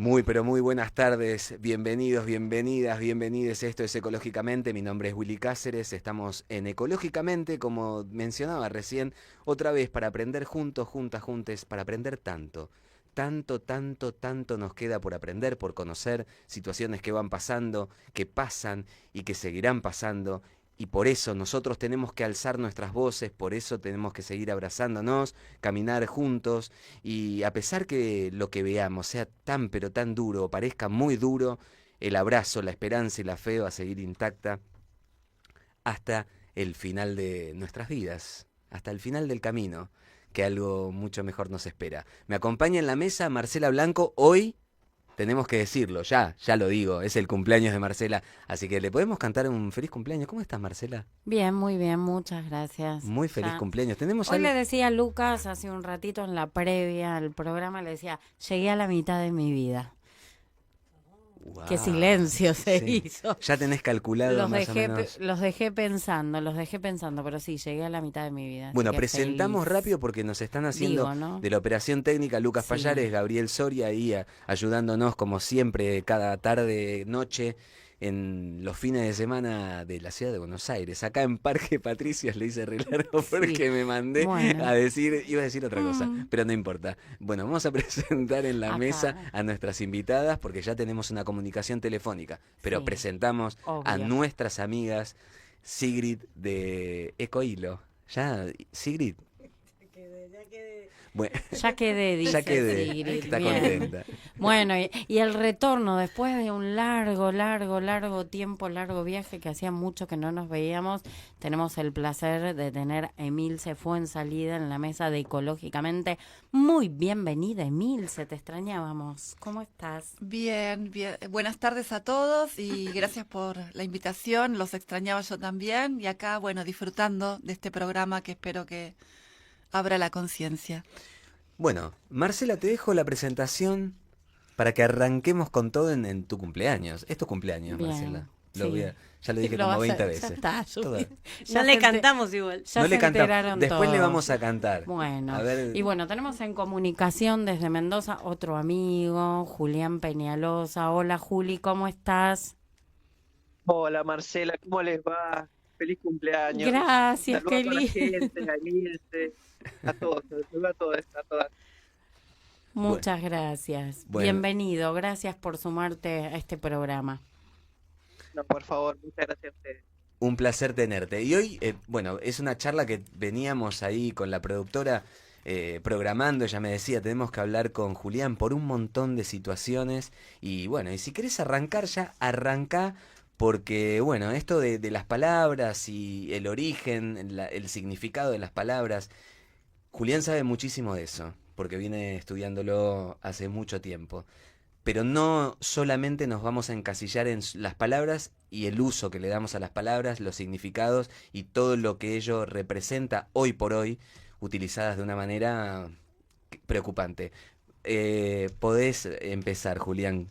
Muy, pero muy buenas tardes. Bienvenidos, bienvenidas, bienvenides. Esto es Ecológicamente. Mi nombre es Willy Cáceres. Estamos en Ecológicamente, como mencionaba recién, otra vez para aprender juntos, juntas, juntes, para aprender tanto. Tanto, tanto, tanto nos queda por aprender, por conocer situaciones que van pasando, que pasan y que seguirán pasando. Y por eso nosotros tenemos que alzar nuestras voces, por eso tenemos que seguir abrazándonos, caminar juntos y a pesar que lo que veamos sea tan pero tan duro, o parezca muy duro, el abrazo, la esperanza y la fe va a seguir intacta hasta el final de nuestras vidas, hasta el final del camino, que algo mucho mejor nos espera. Me acompaña en la mesa Marcela Blanco. Hoy tenemos que decirlo, ya lo digo, es el cumpleaños de Marcela, así que le podemos cantar un feliz cumpleaños. ¿Cómo estás, Marcela? Bien, muy bien, muchas gracias. Muy feliz Ya. cumpleaños. Tenemos Hoy le algo... decía a Lucas hace un ratito en la previa al programa, le decía, llegué a la mitad de mi vida. Qué Wow, silencio se sí. hizo. Ya tenés calculado Los más o dejé, menos. los dejé pensando, pero sí, llegué a la mitad de mi vida, así Bueno, que presentamos feliz. rápido porque nos están haciendo Digo, ¿no? de la operación técnica Lucas Sí. Payares, Gabriel Soria ahí ayudándonos como siempre cada tarde, noche, en los fines de semana de la ciudad de Buenos Aires. Acá en Parque Patricios le hice re largo Sí. porque me mandé a Bueno. decir, iba a decir otra cosa, mm, pero no importa. Bueno, vamos a presentar en la mesa Acá. a nuestras invitadas porque ya tenemos una comunicación telefónica, pero Sí, presentamos a obvio. nuestras amigas Sigrid de Ecohilo. Ya, Sigrid. Bueno, Ya quedé, ya dice quedé. Sigrid. Está Bien. contenta. Bueno, y el retorno después de un largo tiempo, largo viaje que hacía mucho que no nos veíamos, tenemos el placer de tener a Emilce Fuenzalida en la mesa de Ecológicamente. Muy bienvenida, Emilce, te extrañábamos. ¿Cómo estás? Bien, bien. Buenas tardes a todos y gracias por la invitación. Los extrañaba yo también y acá, bueno, disfrutando de este programa que espero que abra la conciencia. Bueno, Marcela, te dejo la presentación para que arranquemos con todo en tu cumpleaños. Es tu cumpleaños, Bien, Marcela. sí. Ya lo dije Lo como vas a, 20 ya veces. está, Toda- Ya ya le cantamos igual. ya No se le cantamos. enteraron Después le todos. vamos a cantar. A Bueno, ver. y bueno, tenemos en comunicación desde Mendoza otro amigo, Julián Peñalosa. Hola Juli, ¿cómo estás? Hola Marcela, ¿cómo les va? Feliz cumpleaños. Gracias, Saludos a toda la Kelly. gente, a Emilce, a todos, saludos a todos, a todas. Bueno, Muchas gracias. bueno, Bienvenido, gracias por sumarte a este programa. No, por favor, muchas gracias a ustedes. un placer tenerte. Y hoy, bueno, es una charla que veníamos ahí con la productora programando. Ella me decía, tenemos que hablar con Julián por un montón de situaciones. Y bueno, y si querés arrancar ya, arranca. Porque, bueno, esto de las palabras y el origen, el significado de las palabras, Julián sabe muchísimo de eso, porque viene estudiándolo hace mucho tiempo. Pero no solamente nos vamos a encasillar en las palabras y el uso que le damos a las palabras, los significados y todo lo que ello representa hoy por hoy, utilizadas de una manera preocupante. Podés empezar, Julián.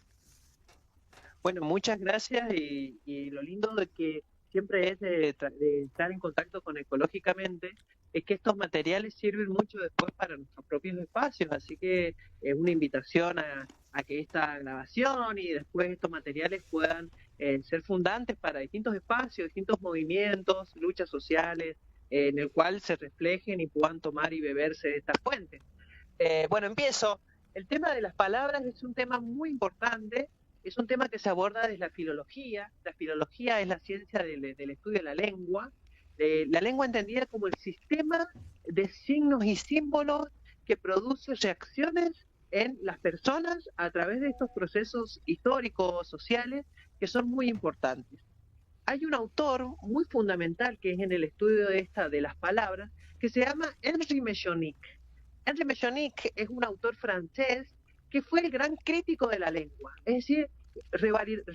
Bueno, muchas gracias y lo lindo de que siempre es de estar en contacto con Ecológicamente, es que estos materiales sirven mucho después para nuestros propios espacios, así que es una invitación a que esta grabación y después estos materiales puedan ser fundantes para distintos espacios, distintos movimientos, luchas sociales, en el cual se reflejen y puedan tomar y beberse de estas fuentes. Bueno, empiezo. El tema de las palabras es un tema muy importante, es un tema que se aborda desde la filología. La filología es la ciencia del estudio de la lengua entendida como el sistema de signos y símbolos que produce reacciones en las personas a través de estos procesos históricos, sociales, que son muy importantes. Hay un autor muy fundamental que es en el estudio de las palabras, que se llama Henri Mechonic. Henri Mechonic es un autor francés que fue el gran crítico de la lengua, es decir,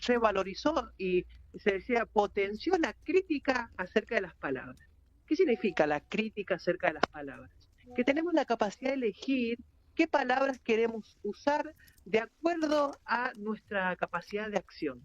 revalorizó y se decía, potenció la crítica acerca de las palabras. ¿Qué significa la crítica acerca de las palabras? Que tenemos la capacidad de elegir qué palabras queremos usar de acuerdo a nuestra capacidad de acción.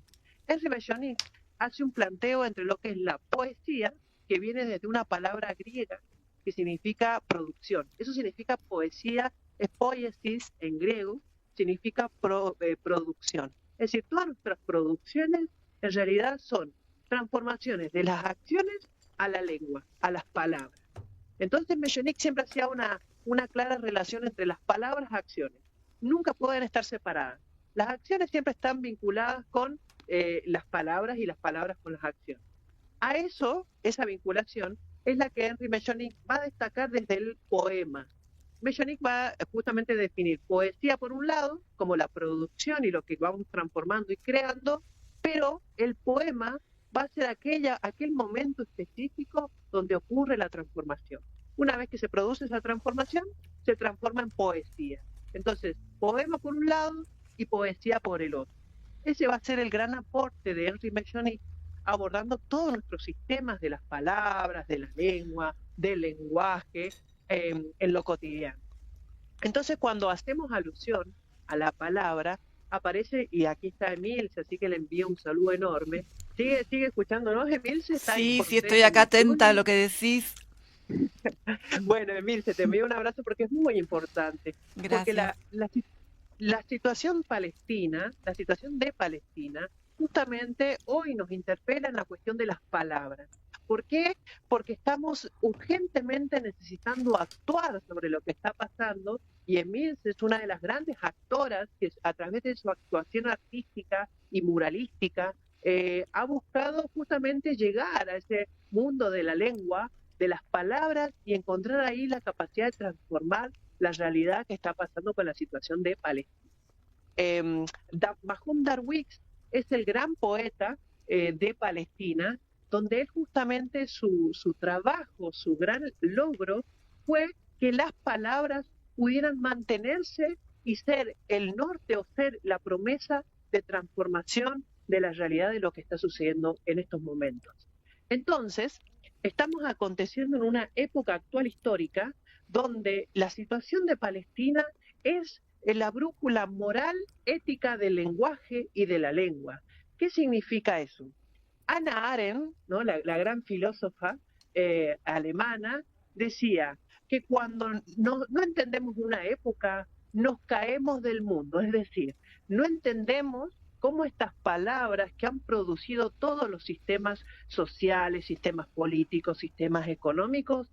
Henri Mechonic hace un planteo entre lo que es la poesía, que viene desde una palabra griega que significa producción. Eso significa poesía, es poiesis en griego, significa producción. Es decir, todas nuestras producciones en realidad son transformaciones de las acciones a la lengua, a las palabras. Entonces Mechanic siempre hacía una clara relación entre las palabras y acciones. Nunca pueden estar separadas. Las acciones siempre están vinculadas con las palabras y las palabras con las acciones. A eso, esa vinculación, es la que Henry Mechanic va a destacar desde el poema. Mechanic va justamente a definir poesía por un lado, como la producción y lo que vamos transformando y creando, pero el poema va a ser aquel momento específico donde ocurre la transformación. Una vez que se produce esa transformación, se transforma en poesía. Entonces, poema por un lado y poesía por el otro. Ese va a ser el gran aporte de Henry Mechanic, abordando todos nuestros sistemas de las palabras, de la lengua, del lenguaje, en lo cotidiano. Entonces, cuando hacemos alusión a la palabra, aparece, y aquí está Emilce, así que le envío un saludo enorme. Sigue escuchándonos, Emilce. Sí, estoy acá atenta a lo que decís. Bueno, Emilce, te envío un abrazo porque es muy importante. Gracias. Porque la situación palestina, la situación de Palestina, justamente hoy nos interpela en la cuestión de las palabras. ¿Por qué? Porque estamos urgentemente necesitando actuar sobre lo que está pasando, y Emilce es una de las grandes actoras que a través de su actuación artística y muralística ha buscado justamente llegar a ese mundo de la lengua, de las palabras, y encontrar ahí la capacidad de transformar la realidad que está pasando con la situación de Palestina. Mahmoud Darwish es el gran poeta de Palestina, donde él justamente su trabajo, su gran logro fue que las palabras pudieran mantenerse y ser el norte o ser la promesa de transformación de la realidad de lo que está sucediendo en estos momentos. Entonces, estamos aconteciendo en una época actual histórica donde la situación de Palestina es la brújula moral, ética del lenguaje y de la lengua. ¿Qué significa eso? Hannah Arendt, ¿no? la gran filósofa alemana, decía que cuando no entendemos una época, nos caemos del mundo. Es decir, no entendemos cómo estas palabras que han producido todos los sistemas sociales, sistemas políticos, sistemas económicos,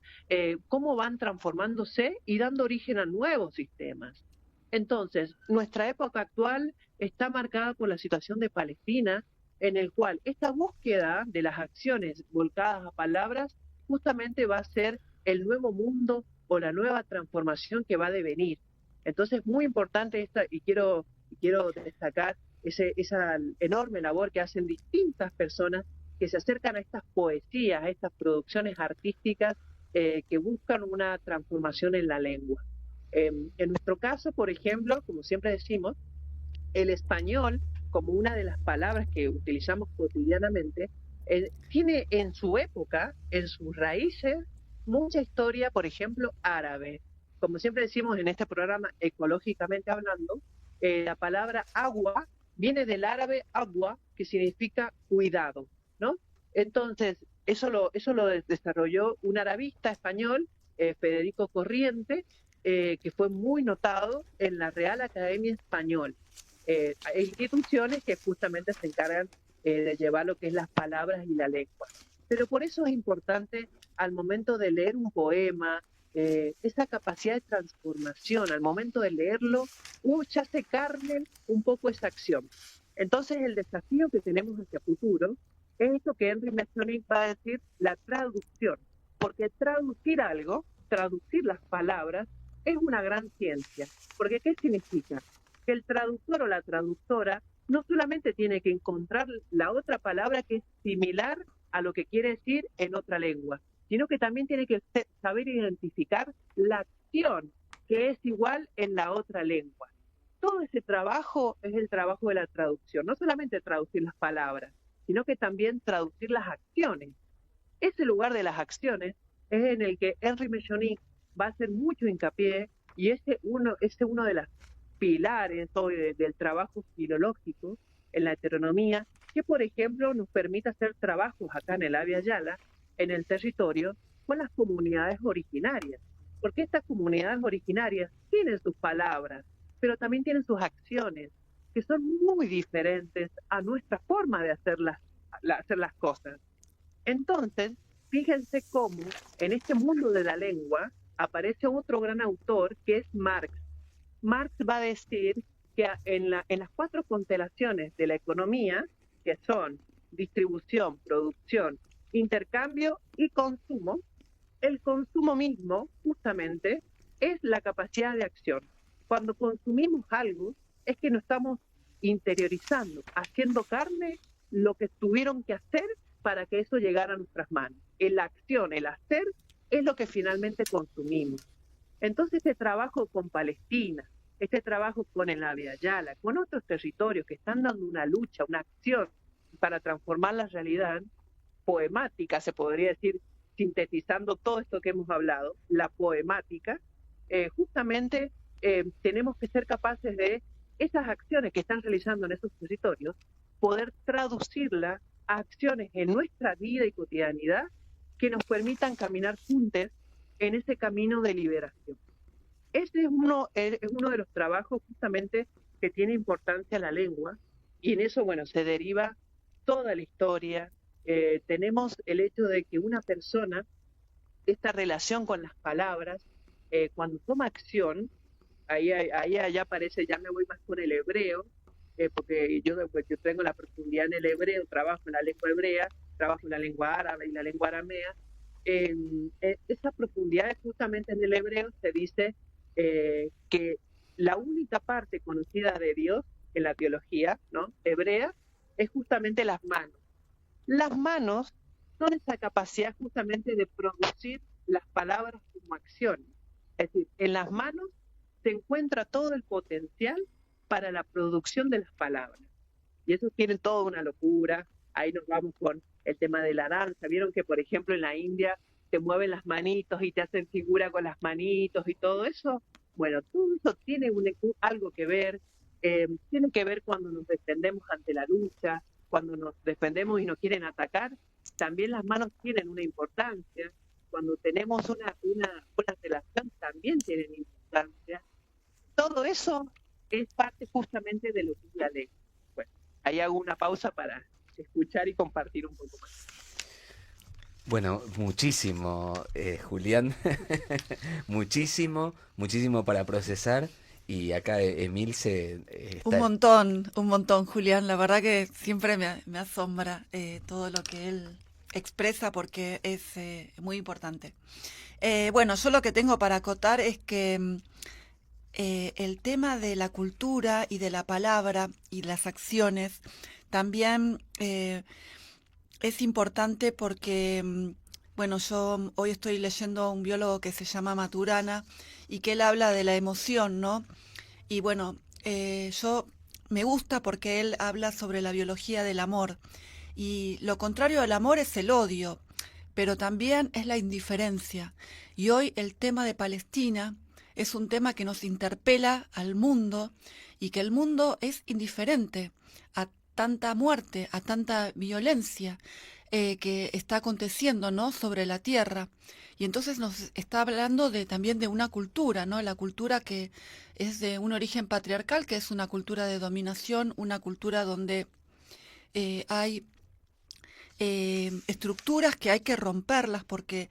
cómo van transformándose y dando origen a nuevos sistemas. Entonces, nuestra época actual está marcada por la situación de Palestina, en el cual esta búsqueda de las acciones volcadas a palabras justamente va a ser el nuevo mundo o la nueva transformación que va a devenir. Entonces, muy importante esta, y quiero destacar esa enorme labor que hacen distintas personas que se acercan a estas poesías, a estas producciones artísticas que buscan una transformación en la lengua. En nuestro caso, por ejemplo, como siempre decimos, el español, como una de las palabras que utilizamos cotidianamente, tiene en su época, en sus raíces, mucha historia, por ejemplo, árabe. Como siempre decimos en este programa, ecológicamente hablando, la palabra agua viene del árabe agua, que significa cuidado, ¿no? Entonces, eso lo desarrolló un arabista español, Federico Corriente, que fue muy notado en la Real Academia Española. Instituciones que justamente se encargan de llevar lo que es las palabras y la lengua. Pero por eso es importante al momento de leer un poema, esa capacidad de transformación, al momento de leerlo, ya se carne un poco esa acción. Entonces el desafío que tenemos hacia futuro es esto que Henry Mechanic va a decir, la traducción. Porque traducir algo, traducir las palabras, es una gran ciencia. Porque ¿qué significa? Que el traductor o la traductora no solamente tiene que encontrar la otra palabra que es similar a lo que quiere decir en otra lengua, sino que también tiene que saber identificar la acción que es igual en la otra lengua. Todo ese trabajo es el trabajo de la traducción, no solamente traducir las palabras, sino que también traducir las acciones. Ese lugar de las acciones es en el que Henry Mechanic va a hacer mucho hincapié, y ese uno de los pilares hoy del trabajo filológico en la heteronomía, que por ejemplo nos permite hacer trabajos acá en el Abya Yala, en el territorio, con las comunidades originarias, porque estas comunidades originarias tienen sus palabras, pero también tienen sus acciones, que son muy diferentes a nuestra forma de hacer las cosas. Entonces, fíjense cómo en este mundo de la lengua aparece otro gran autor que es Marx. Marx va a decir que en las 4 constelaciones de la economía, que son distribución, producción, intercambio y consumo, el consumo mismo justamente es la capacidad de acción. Cuando consumimos algo es que nos estamos interiorizando, haciendo carne lo que tuvieron que hacer para que eso llegara a nuestras manos. La acción, el hacer, es lo que finalmente consumimos. Entonces este trabajo con Palestina, este trabajo con el Abya Yala, con otros territorios que están dando una lucha, una acción para transformar la realidad poemática, se podría decir, sintetizando todo esto que hemos hablado, la poemática, justamente tenemos que ser capaces de esas acciones que están realizando en esos territorios, poder traducirlas a acciones en nuestra vida y cotidianidad que nos permitan caminar juntos en ese camino de liberación. Ese es uno de los trabajos justamente que tiene importancia la lengua, y en eso, bueno, se deriva toda la historia. Tenemos el hecho de que una persona, esta relación con las palabras, cuando toma acción, ahí allá aparece, ya me voy más con el hebreo, porque yo tengo la profundidad en el hebreo, trabajo en la lengua hebrea, trabajo en la lengua árabe y la lengua aramea. Esa profundidad justamente en el hebreo se dice que la única parte conocida de Dios en la teología, ¿no?, hebrea, es justamente las manos. Las manos son esa capacidad justamente de producir las palabras como acciones. Es decir, en las manos se encuentra todo el potencial para la producción de las palabras. Y eso tiene toda una locura. Ahí nos vamos con el tema de la danza. Vieron que, por ejemplo, en la India te mueven las manitos y te hacen figura con las manitos y todo eso. Bueno, todo eso tiene algo que ver. Tiene que ver cuando nos defendemos ante la lucha, cuando nos defendemos y nos quieren atacar. También las manos tienen una importancia. Cuando tenemos una relación también tienen importancia. Todo eso es parte justamente de lo que es la lengua. Bueno, ahí hago una pausa para escuchar y compartir un poco más. Bueno, muchísimo, Julián, muchísimo para procesar, y acá Emilce está... Un montón, Julián. La verdad que siempre me asombra todo lo que él expresa, porque es muy importante. Bueno, yo lo que tengo para acotar es que el tema de la cultura y de la palabra y las acciones también es importante porque, bueno, yo hoy estoy leyendo a un biólogo que se llama Maturana y que él habla de la emoción, ¿no? Y bueno, yo me gusta porque él habla sobre la biología del amor, y lo contrario al amor es el odio, pero también es la indiferencia. Y hoy el tema de Palestina es un tema que nos interpela al mundo, y que el mundo es indiferente a tanta muerte, a tanta violencia que está aconteciendo, ¿no?, sobre la tierra. Y entonces nos está hablando también de una cultura, ¿no?, la cultura que es de un origen patriarcal, que es una cultura de dominación, una cultura donde hay estructuras que hay que romperlas porque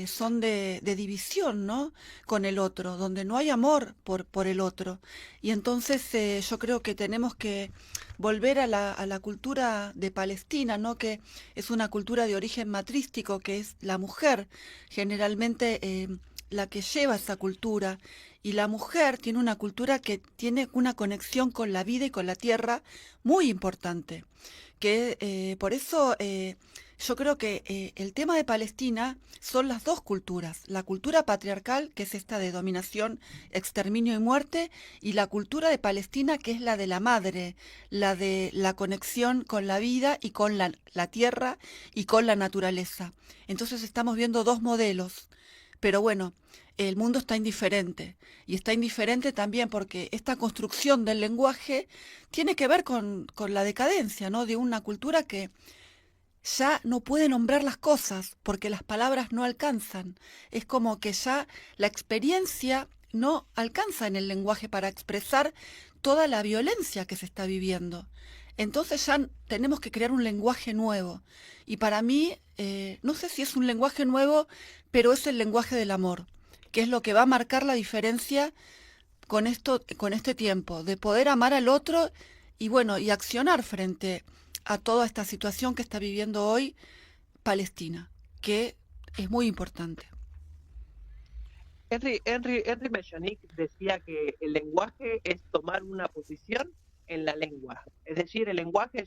son de división, ¿no?, con el otro, donde no hay amor por el otro. Y entonces yo creo que tenemos que volver a la cultura de Palestina, ¿no?, que es una cultura de origen matrístico, que es la mujer generalmente la que lleva esa cultura. Y la mujer tiene una cultura que tiene una conexión con la vida y con la tierra muy importante. Que por eso yo creo que el tema de Palestina son las dos culturas: la cultura patriarcal, que es esta de dominación, exterminio y muerte, y la cultura de Palestina, que es la de la madre, la de la conexión con la vida y con la tierra y con la naturaleza. Entonces estamos viendo dos modelos. Pero bueno, el mundo está indiferente, y está indiferente también porque esta construcción del lenguaje tiene que ver con la decadencia, ¿no?, de una cultura que ya no puede nombrar las cosas porque las palabras no alcanzan. Es como que ya la experiencia no alcanza en el lenguaje para expresar toda la violencia que se está viviendo. Entonces ya tenemos que crear un lenguaje nuevo. Y para mí, no sé si es un lenguaje nuevo, pero es el lenguaje del amor, que es lo que va a marcar la diferencia con este tiempo, de poder amar al otro y bueno, y accionar frente a toda esta situación que está viviendo hoy Palestina, que es muy importante. Henry Mechanic decía que el lenguaje es tomar una posición en la lengua. Es decir, el lenguaje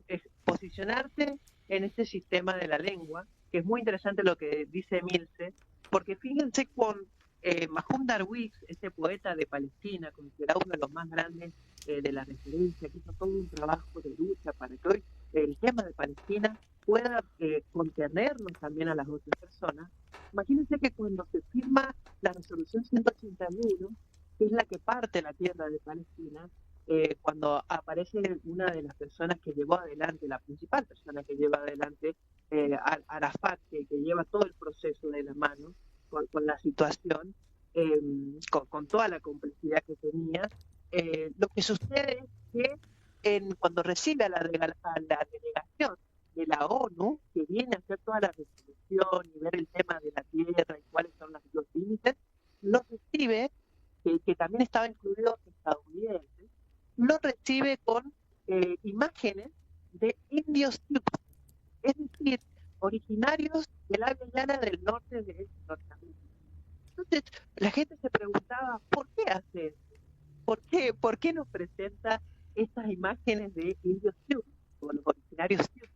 es posicionarse en este sistema de la lengua, que es muy interesante lo que dice Milce, porque fíjense con Mahmoud Darwish, este poeta de Palestina, considerado uno de los más grandes de la referencia, que hizo todo un trabajo de lucha para que hoy el tema de Palestina pueda contenernos también a las otras personas. Imagínense que cuando se firma la resolución 181, que es la que parte la tierra de Palestina, cuando aparece una de las personas que llevó adelante, la principal persona que lleva adelante, Arafat, que lleva todo el proceso de la mano con la situación, con toda la complejidad que tenía, lo que sucede es que cuando recibe a la delegación de la ONU, que viene a hacer toda la resolución y ver el tema de la tierra y cuáles son los límites, lo recibe, que también estaba incluido estadounidenses, lo recibe con imágenes de indios Sioux, es decir, originarios del área llana del norte de Norteamérica. Entonces, la gente se preguntaba, ¿por qué hace eso? ¿Por qué nos presenta estas imágenes de indios Sioux, o los originarios Sioux,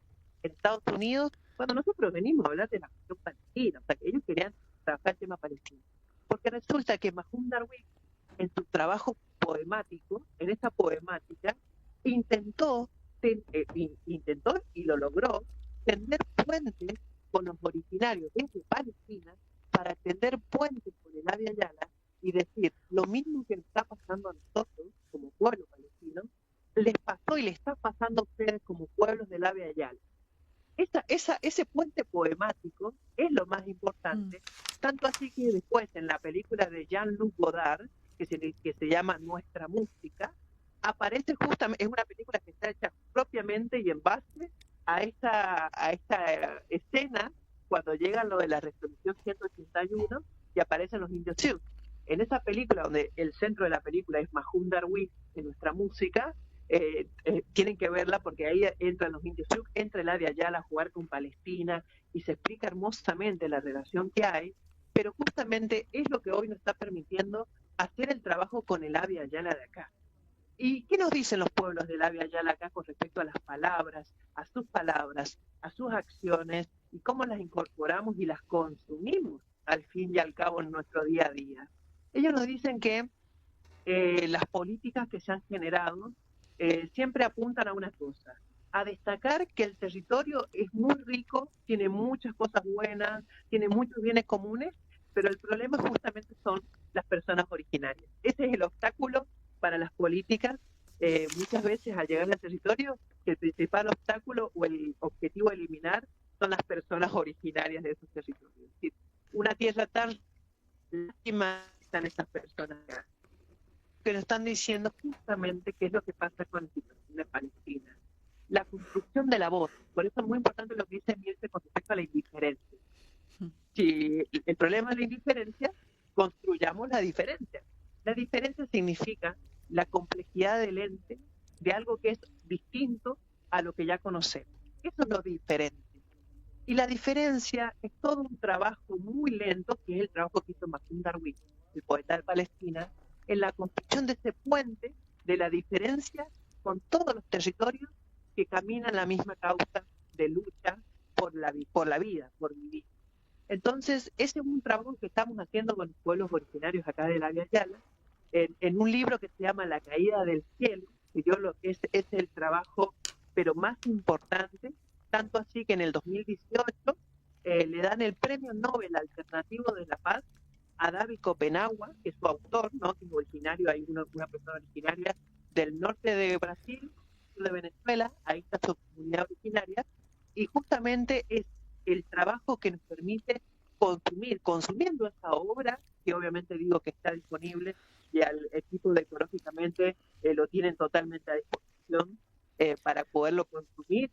en Estados Unidos, cuando nosotros venimos a hablar de la cuestión palestina? O sea, que ellos querían trabajar el tema palestino. Porque resulta que Mahmoud Darwish, en su trabajo poemático, en esta poemática, intentó y lo logró, tender puentes con los originarios desde Palestina para tender puentes con el Abya Yala y decir, lo mismo que nos está pasando a nosotros como pueblo palestino, les pasó y le está pasando a ustedes como pueblos del Abya Yala. Ese puente poemático es lo más importante, tanto así que después en la película de Jean-Luc Godard, que se llama Nuestra Música, aparece justamente, es una película que está hecha propiamente y en base a esta escena cuando llega lo de la resolución 181 y aparecen los indios Sioux. En esa película, donde el centro de la película es Mahmoud Darwish de Nuestra Música, tienen que verla porque ahí entran los indios Sioux, entra el Abya Yala a jugar con Palestina y se explica hermosamente la relación que hay, pero justamente es lo que hoy nos está permitiendo hacer el trabajo con el Abya Yala de acá. ¿Y qué nos dicen los pueblos del Abya Yala acá con respecto a las palabras, a sus acciones y cómo las incorporamos y las consumimos al fin y al cabo en nuestro día a día? Ellos nos dicen que las políticas que se han generado siempre apuntan a una cosa, a destacar que el territorio es muy rico, tiene muchas cosas buenas, tiene muchos bienes comunes, pero el problema justamente son las personas originarias. Ese es el obstáculo para las políticas. Muchas veces al llegar al territorio, el principal obstáculo o el objetivo a eliminar son las personas originarias de esos territorios. Es decir, una tierra tan lástima están esas personas que nos están diciendo justamente qué es lo que pasa con la situación de Palestina. La construcción de la voz. Por eso es muy importante lo que dice Mirce con respecto a la indiferencia. Si el problema es la indiferencia, construyamos la diferencia. La diferencia significa la complejidad del ente de algo que es distinto a lo que ya conocemos. Eso es lo diferente. Y la diferencia es todo un trabajo muy lento, que es el trabajo que hizo Mahmoud Darwish, el poeta de Palestina, en la construcción de ese puente de la diferencia con todos los territorios que caminan la misma causa de lucha por la vida, por vivir. Entonces, ese es un trabajo que estamos haciendo con los pueblos originarios acá del Abya Yala, en un libro que se llama La caída del cielo, que es el trabajo pero más importante, tanto así que en el 2018 le dan el Premio Nobel Alternativo de la Paz a David Copenagua, que es su autor, ¿no? Que es originario, hay una persona originaria del norte de Brasil, de Venezuela, ahí está su comunidad originaria, y justamente es el trabajo que nos permite consumir, consumiendo esa obra, que obviamente digo que está disponible y al equipo de Ecológicamente lo tienen totalmente a disposición para poderlo consumir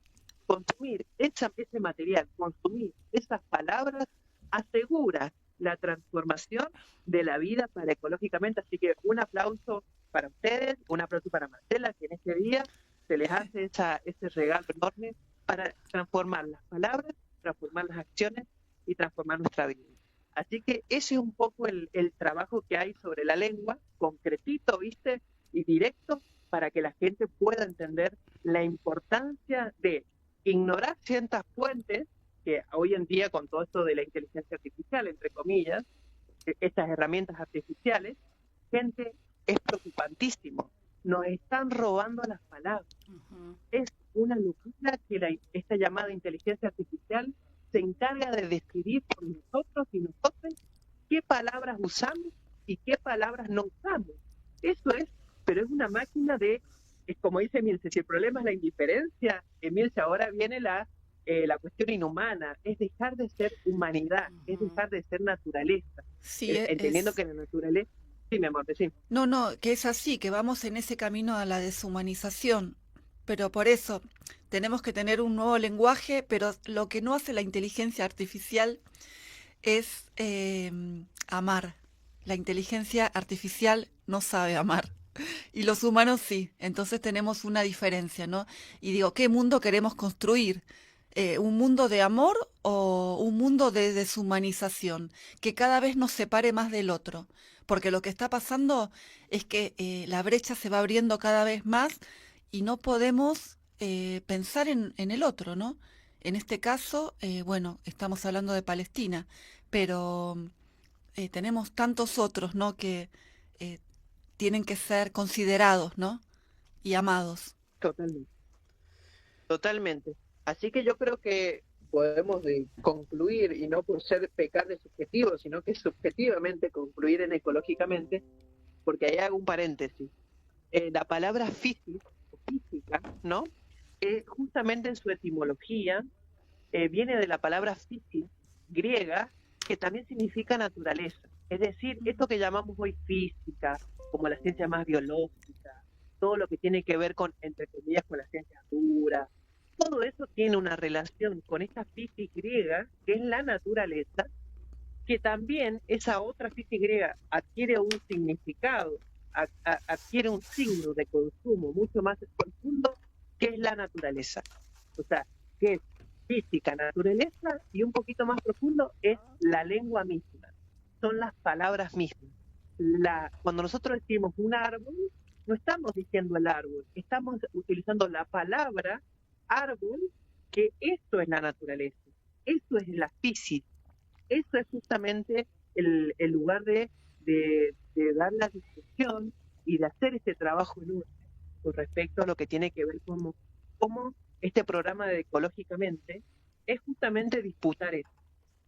ese material, consumir esas palabras, asegura la transformación de la vida para Ecológicamente. Así que un aplauso para ustedes, un aplauso para Marcela, que en este día se les hace ese regalo enorme para transformar las palabras, transformar las acciones y transformar nuestra vida. Así que ese es un poco el trabajo que hay sobre la lengua, concretito, ¿viste? Y directo, para que la gente pueda entender la importancia de ignorar ciertas fuentes que hoy en día, con todo esto de la inteligencia artificial, entre comillas, estas herramientas artificiales, gente, es preocupantísimo. Nos están robando las palabras. Ujú. Es una locura que esta llamada inteligencia artificial se encarga de decidir por nosotros y nosotros qué palabras usamos y qué palabras no usamos. Eso es, pero es una máquina es como dice Emilce, si el problema es la indiferencia, Emilce, ahora viene la cuestión inhumana, es dejar de ser humanidad, es dejar de ser naturaleza. Sí, Entendiendo que la naturaleza... Sí, mi amor, sí. No, que es así, que vamos en ese camino a la deshumanización. Pero por eso tenemos que tener un nuevo lenguaje, pero lo que no hace la inteligencia artificial es amar. La inteligencia artificial no sabe amar. Y los humanos sí. Entonces tenemos una diferencia, ¿no? Y digo, ¿qué mundo queremos construir? ¿Un mundo de amor o un mundo de deshumanización? Que cada vez nos separe más del otro. Porque lo que está pasando es que la brecha se va abriendo cada vez más y no podemos pensar en el otro, ¿no? En este caso, bueno, estamos hablando de Palestina, pero tenemos tantos otros, ¿no? Que tienen que ser considerados, ¿no? Y amados. Totalmente. Totalmente. Así que yo creo que podemos concluir, y no por ser pecar de subjetivo, sino que subjetivamente concluir en Ecológicamente, porque ahí hago un paréntesis. La palabra física, ¿no? Justamente en su etimología viene de la palabra física griega, que también significa naturaleza. Es decir, esto que llamamos hoy física, como la ciencia más biológica, todo lo que tiene que ver con, entre comillas, con la ciencia dura, todo eso tiene una relación con esta física griega, que es la naturaleza, que también esa otra física griega adquiere un significado, adquiere un signo de consumo mucho más profundo, que es la naturaleza. O sea, que es física, naturaleza, y un poquito más profundo es la lengua misma, son las palabras mismas. Cuando nosotros decimos un árbol, no estamos diciendo el árbol, estamos utilizando la palabra árbol, que eso es la naturaleza, eso es la física, eso es justamente el lugar de dar la discusión y de hacer este trabajo enorme con respecto a lo que tiene que ver cómo este programa de Ecológicamente es justamente disputar eso.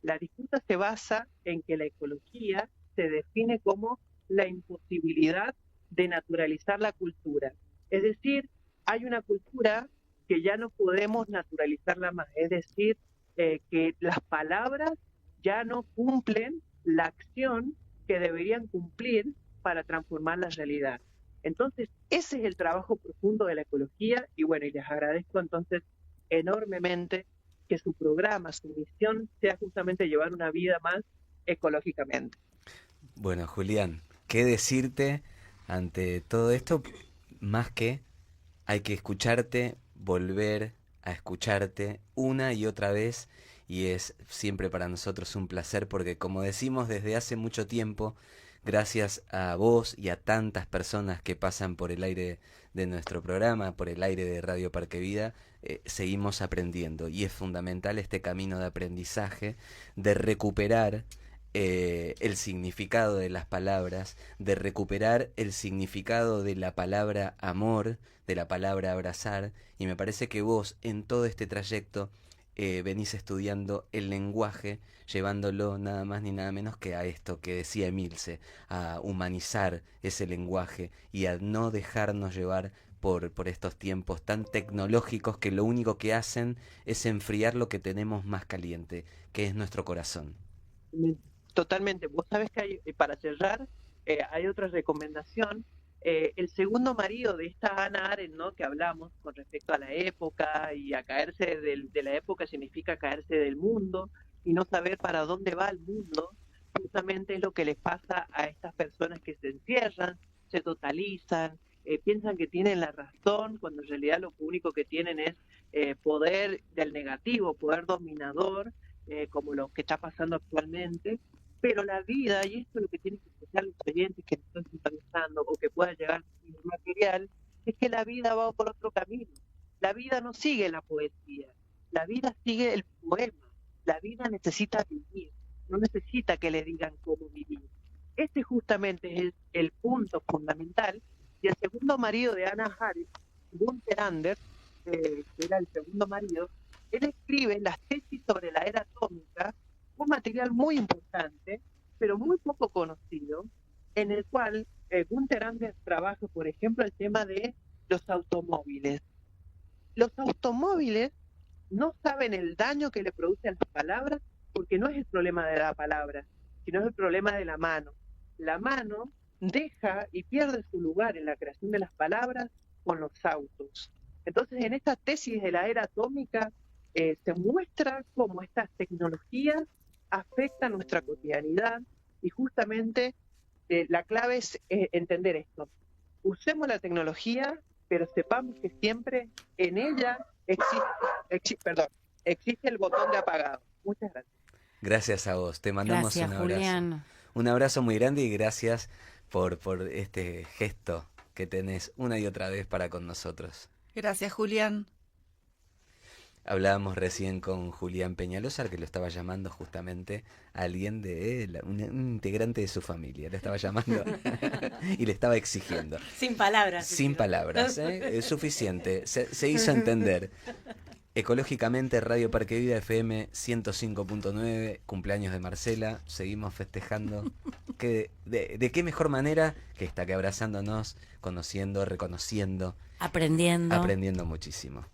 La disputa se basa en que la ecología se define como la imposibilidad de naturalizar la cultura. Es decir, hay una cultura que ya no podemos naturalizarla más. Es decir, que las palabras ya no cumplen la acción que deberían cumplir para transformar la realidad. Entonces, ese es el trabajo profundo de la ecología y bueno, y les agradezco entonces enormemente que su programa, su misión sea justamente llevar una vida más ecológicamente. Bueno, Julián, ¿qué decirte ante todo esto? Más que hay que escucharte, volver a escucharte una y otra vez, y es siempre para nosotros un placer porque, como decimos desde hace mucho tiempo, gracias a vos y a tantas personas que pasan por el aire de nuestro programa, por el aire de Radio Parque Vida, seguimos aprendiendo, y es fundamental este camino de aprendizaje, de recuperar el significado de las palabras, de recuperar el significado de la palabra amor, de la palabra abrazar, y me parece que vos en todo este trayecto venís estudiando el lenguaje, llevándolo nada más ni nada menos que a esto que decía Emilce, a humanizar ese lenguaje y a no dejarnos llevar por estos tiempos tan tecnológicos que lo único que hacen es enfriar lo que tenemos más caliente, que es nuestro corazón. Totalmente. Vos sabés que hay, para cerrar, hay otra recomendación. El segundo marido de esta Hannah Arendt, ¿no?, que hablamos con respecto a la época, y a caerse de la época significa caerse del mundo y no saber para dónde va el mundo, justamente es lo que les pasa a estas personas que se encierran, se totalizan, piensan que tienen la razón, cuando en realidad lo único que tienen es poder del negativo, poder dominador, como lo que está pasando actualmente. Pero la vida, y esto es lo que tienen que escuchar los oyentes que están sintonizando o que pueda llegar el material, es que la vida va por otro camino. La vida no sigue la poesía, la vida sigue el poema. La vida necesita vivir, no necesita que le digan cómo vivir. Este justamente es el punto fundamental. Y el segundo marido de Hannah Arendt, Gunther Anders, que era el segundo marido, él escribe las tesis sobre la era atómica, un material muy importante, pero muy poco conocido, en el cual Gunther Anders trabaja, por ejemplo, el tema de los automóviles. Los automóviles no saben el daño que le producen las palabras, porque no es el problema de la palabra, sino es el problema de la mano. La mano deja y pierde su lugar en la creación de las palabras con los autos. Entonces, en esta tesis de la era atómica se muestra cómo estas tecnologías afectan nuestra cotidianidad, y justamente la clave es entender esto. Usemos la tecnología, pero sepamos que siempre en ella existe el botón de apagado. Muchas gracias. Gracias a vos, te mandamos Gracias, un abrazo. Julián. Un abrazo muy grande y gracias por este gesto que tenés una y otra vez para con nosotros. Gracias, Julián. Hablábamos recién con Julián Peñalosa, que lo estaba llamando justamente a alguien un integrante de su familia. Lo estaba llamando y le estaba exigiendo. Sin palabras. Sin palabras, ¿eh? Es suficiente. Se hizo entender. Ecológicamente, Radio Parque Vida FM 105.9, cumpleaños de Marcela, seguimos festejando. ¿De qué mejor manera que esta, que abrazándonos, conociendo, reconociendo, aprendiendo muchísimo?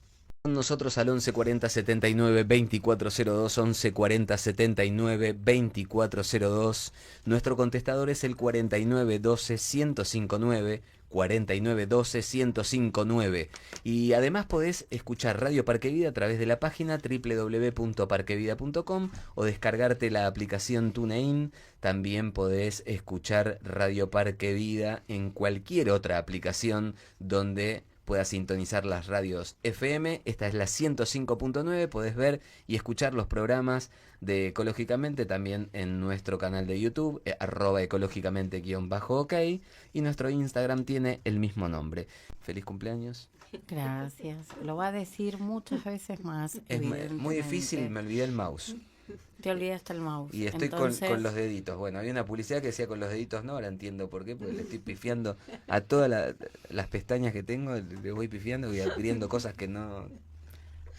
Con nosotros al 1140 79 2402, 1140 79 2402. Nuestro contestador es el 4912 1059, 4912 1059. Y además podés escuchar Radio Parque Vida a través de la página www.parquevida.com o descargarte la aplicación TuneIn. También podés escuchar Radio Parque Vida en cualquier otra aplicación donde puedas sintonizar las radios FM. Esta es la 105.9. Podés ver y escuchar los programas de Ecológicamente también en nuestro canal de YouTube, @ecológicamente_ok, y nuestro Instagram tiene el mismo nombre. Feliz cumpleaños. Gracias. Lo va a decir muchas veces más. Es muy difícil, me olvidé el mouse. Te olvidaste el mouse. Y estoy con los deditos. Bueno, había una publicidad que decía con los deditos no, ahora entiendo por qué, porque le estoy pifiando a todas las pestañas que tengo, le voy pifiando y adquiriendo cosas que no...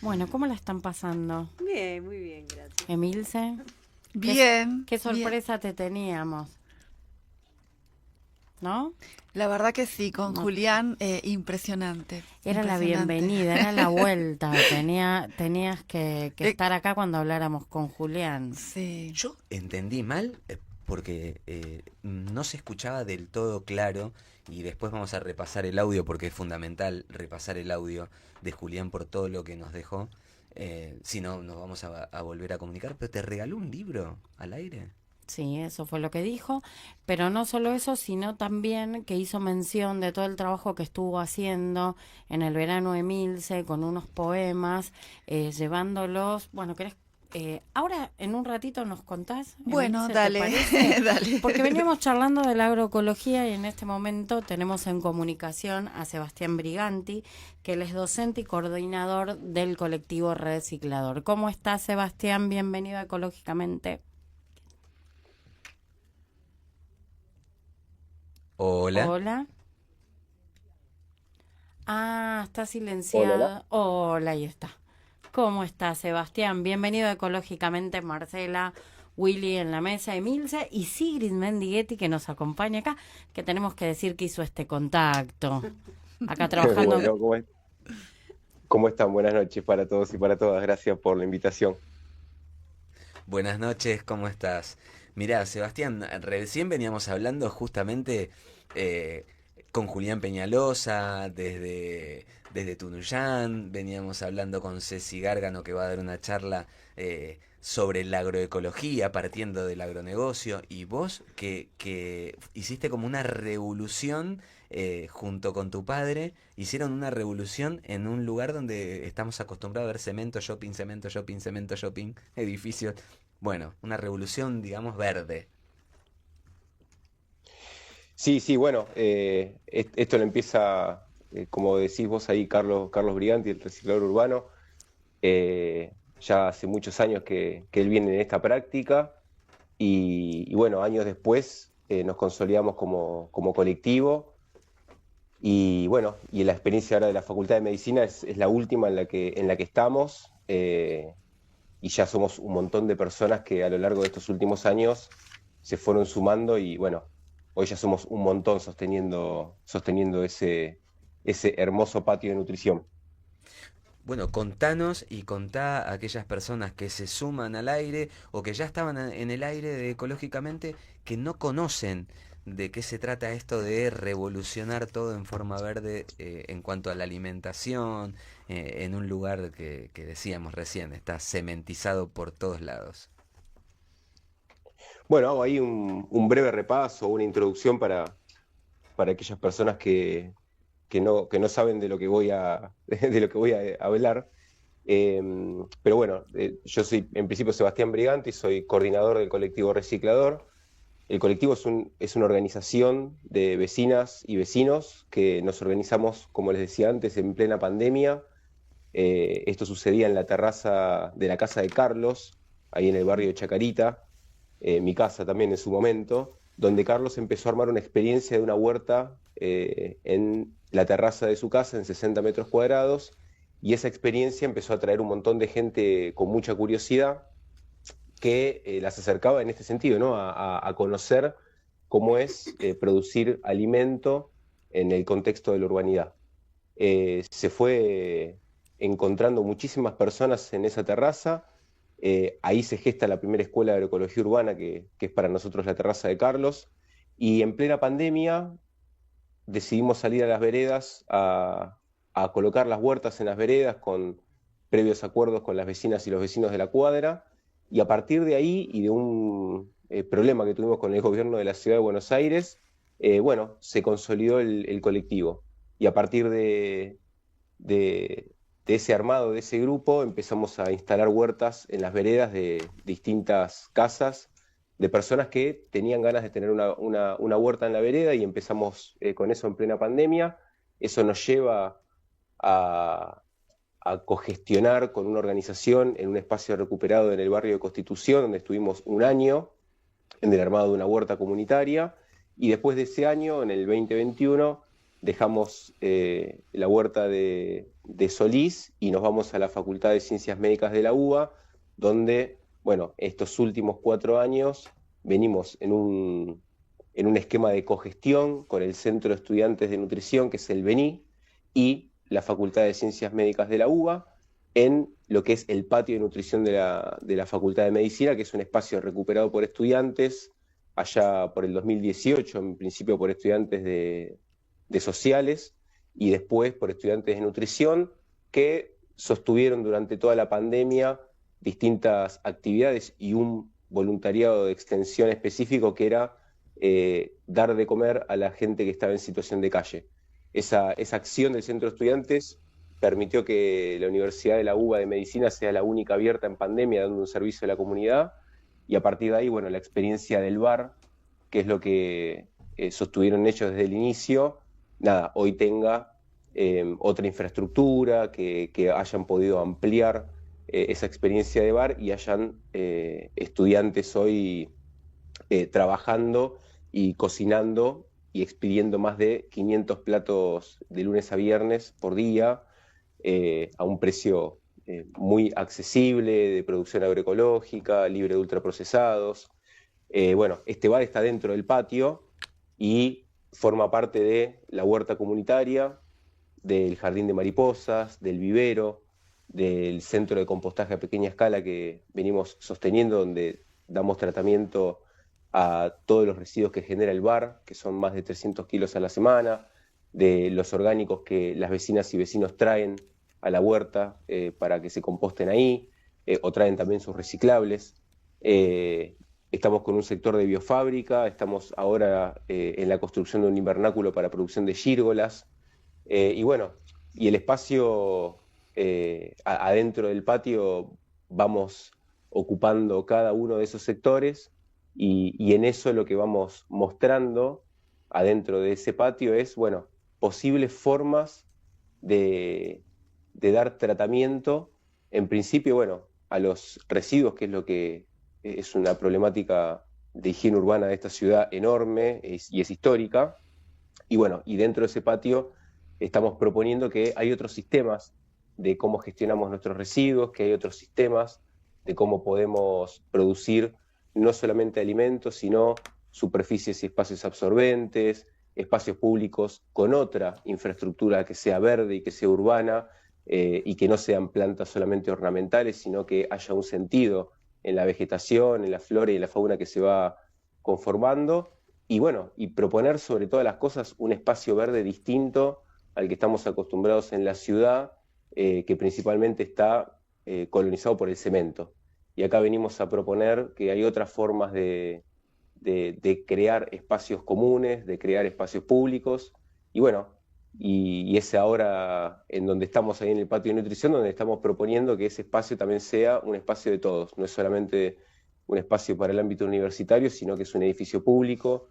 Bueno, ¿cómo la están pasando? Bien, muy bien, gracias. Emilce. Bien. ¿Qué sorpresa te teníamos? ¿No? La verdad que sí, con Julián, impresionante. Era la impresionante. bienvenida, era la vuelta. Tenías que estar acá cuando habláramos con Julián. Sí. Yo entendí mal porque no se escuchaba del todo claro, y después vamos a repasar el audio porque es fundamental repasar el audio de Julián por todo lo que nos dejó. Si no, nos vamos a volver a comunicar. Pero te regaló un libro al aire. Sí, eso fue lo que dijo, pero no solo eso, sino también que hizo mención de todo el trabajo que estuvo haciendo en el verano Emilce con unos poemas, llevándolos, bueno, ¿querés? Ahora en un ratito nos contás. Bueno, Emilce, dale, ¿te parece? dale. Porque veníamos charlando de la agroecología y en este momento tenemos en comunicación a Sebastián Briganti, que él es docente y coordinador del colectivo Reciclador. ¿Cómo estás, Sebastián? Bienvenido a Ecológicamente. Hola. Hola. Ah, está silenciado. Hola, ahí está. ¿Cómo está, Sebastián? Bienvenido a Ecológicamente, Marcela, Willy en la mesa, Emilce y Sigrid Mendiguetti, que nos acompaña acá, que tenemos que decir que hizo este contacto. Acá trabajando. Bueno, ¿cómo están? Buenas noches para todos y para todas. Gracias por la invitación. Buenas noches, ¿cómo estás? Mirá, Sebastián, recién veníamos hablando justamente eh, con Julián Peñalosa desde Tunuyán, veníamos hablando con Ceci Gárgano que va a dar una charla sobre la agroecología partiendo del agronegocio y vos que hiciste como una revolución junto con tu padre, hicieron una revolución en un lugar donde estamos acostumbrados a ver cemento, shopping, cemento, shopping, cemento, shopping, edificios. Bueno, una revolución, digamos, verde. Sí, sí, bueno, esto lo empieza, como decís vos ahí, Carlos Briganti, el reciclador urbano. Ya hace muchos años que él viene en esta práctica y bueno, años después nos consolidamos como colectivo y bueno, y la experiencia ahora de la Facultad de Medicina es la última en la que estamos y ya somos un montón de personas que a lo largo de estos últimos años se fueron sumando y bueno, hoy ya somos un montón sosteniendo ese hermoso patio de nutrición. Bueno, contanos y contá a aquellas personas que se suman al aire o que ya estaban en el aire de ecológicamente que no conocen de qué se trata esto de revolucionar todo en forma verde en cuanto a la alimentación, en un lugar que decíamos recién, está cementizado por todos lados. Bueno, hago ahí un breve repaso, una introducción para aquellas personas que no saben de lo que voy de lo que voy a hablar. Eh, pero bueno, yo soy en principio Sebastián Briganti, soy coordinador del colectivo Reciclador. El colectivo es una organización de vecinas y vecinos que nos organizamos, como les decía antes, en plena pandemia. Esto sucedía en la terraza de la casa de Carlos, ahí en el barrio de Chacarita, mi casa también en su momento, donde Carlos empezó a armar una experiencia de una huerta en la terraza de su casa en 60 metros cuadrados, y esa experiencia empezó a traer un montón de gente con mucha curiosidad que las acercaba en este sentido, ¿no? A conocer cómo es producir alimento en el contexto de la urbanidad. Se fue encontrando muchísimas personas en esa terraza. Ahí se gesta la primera escuela de agroecología urbana, que es para nosotros la terraza de Carlos. Y en plena pandemia decidimos salir a las veredas a colocar las huertas en las veredas con previos acuerdos con las vecinas y los vecinos de la cuadra. Y a partir de ahí y de un problema que tuvimos con el gobierno de la ciudad de Buenos Aires, bueno, se consolidó el colectivo. Y a partir de ese armado, de ese grupo, empezamos a instalar huertas en las veredas de distintas casas de personas que tenían ganas de tener una huerta en la vereda y empezamos con eso en plena pandemia. Eso nos lleva a cogestionar con una organización en un espacio recuperado en el barrio de Constitución, donde estuvimos un año en el armado de una huerta comunitaria, y después de ese año, en el 2021, dejamos la huerta de Solís y nos vamos a la Facultad de Ciencias Médicas de la UBA, donde, bueno, estos últimos 4 años venimos en un esquema de cogestión con el Centro de Estudiantes de Nutrición, que es el BENI, y la Facultad de Ciencias Médicas de la UBA, en lo que es el patio de nutrición de la Facultad de Medicina, que es un espacio recuperado por estudiantes, allá por el 2018, en principio por estudiantes de sociales y después por estudiantes de nutrición, que sostuvieron durante toda la pandemia distintas actividades y un voluntariado de extensión específico que era dar de comer a la gente que estaba en situación de calle. Esa acción del Centro de Estudiantes permitió que la Universidad de la UBA de Medicina sea la única abierta en pandemia dando un servicio a la comunidad, y a partir de ahí, bueno, la experiencia del bar, que es lo que sostuvieron ellos desde el inicio, nada, hoy tenga otra infraestructura, que hayan podido ampliar esa experiencia de bar y hayan estudiantes hoy trabajando y cocinando y expidiendo más de 500 platos de lunes a viernes por día, a un precio muy accesible, de producción agroecológica, libre de ultraprocesados. Bueno, este bar está dentro del patio y forma parte de la huerta comunitaria, del jardín de mariposas, del vivero, del centro de compostaje a pequeña escala que venimos sosteniendo, donde damos tratamiento a todos los residuos que genera el bar, que son más de 300 kilos a la semana, de los orgánicos que las vecinas y vecinos traen a la huerta para que se composten ahí, o traen también sus reciclables. Estamos con un sector de biofábrica, estamos ahora en la construcción de un invernáculo para producción de gírgolas, y bueno, y el espacio adentro del patio vamos ocupando cada uno de esos sectores, y en eso lo que vamos mostrando adentro de ese patio es, bueno, posibles formas de dar tratamiento, en principio, bueno, a los residuos, que es lo que es una problemática de higiene urbana de esta ciudad enorme y es histórica. Y bueno, y dentro de ese patio estamos proponiendo que hay otros sistemas de cómo gestionamos nuestros residuos, que hay otros sistemas de cómo podemos producir no solamente alimentos, sino superficies y espacios absorbentes, espacios públicos con otra infraestructura que sea verde y que sea urbana, y que no sean plantas solamente ornamentales, sino que haya un sentido en la vegetación, en la flora y en la fauna que se va conformando, y bueno, y proponer sobre todas las cosas un espacio verde distinto al que estamos acostumbrados en la ciudad, que principalmente está colonizado por el cemento. Y acá venimos a proponer que hay otras formas de crear espacios comunes, de crear espacios públicos, y bueno, y es ahora en donde estamos ahí en el patio de nutrición, donde estamos proponiendo que ese espacio también sea un espacio de todos, no es solamente un espacio para el ámbito universitario, sino que es un edificio público,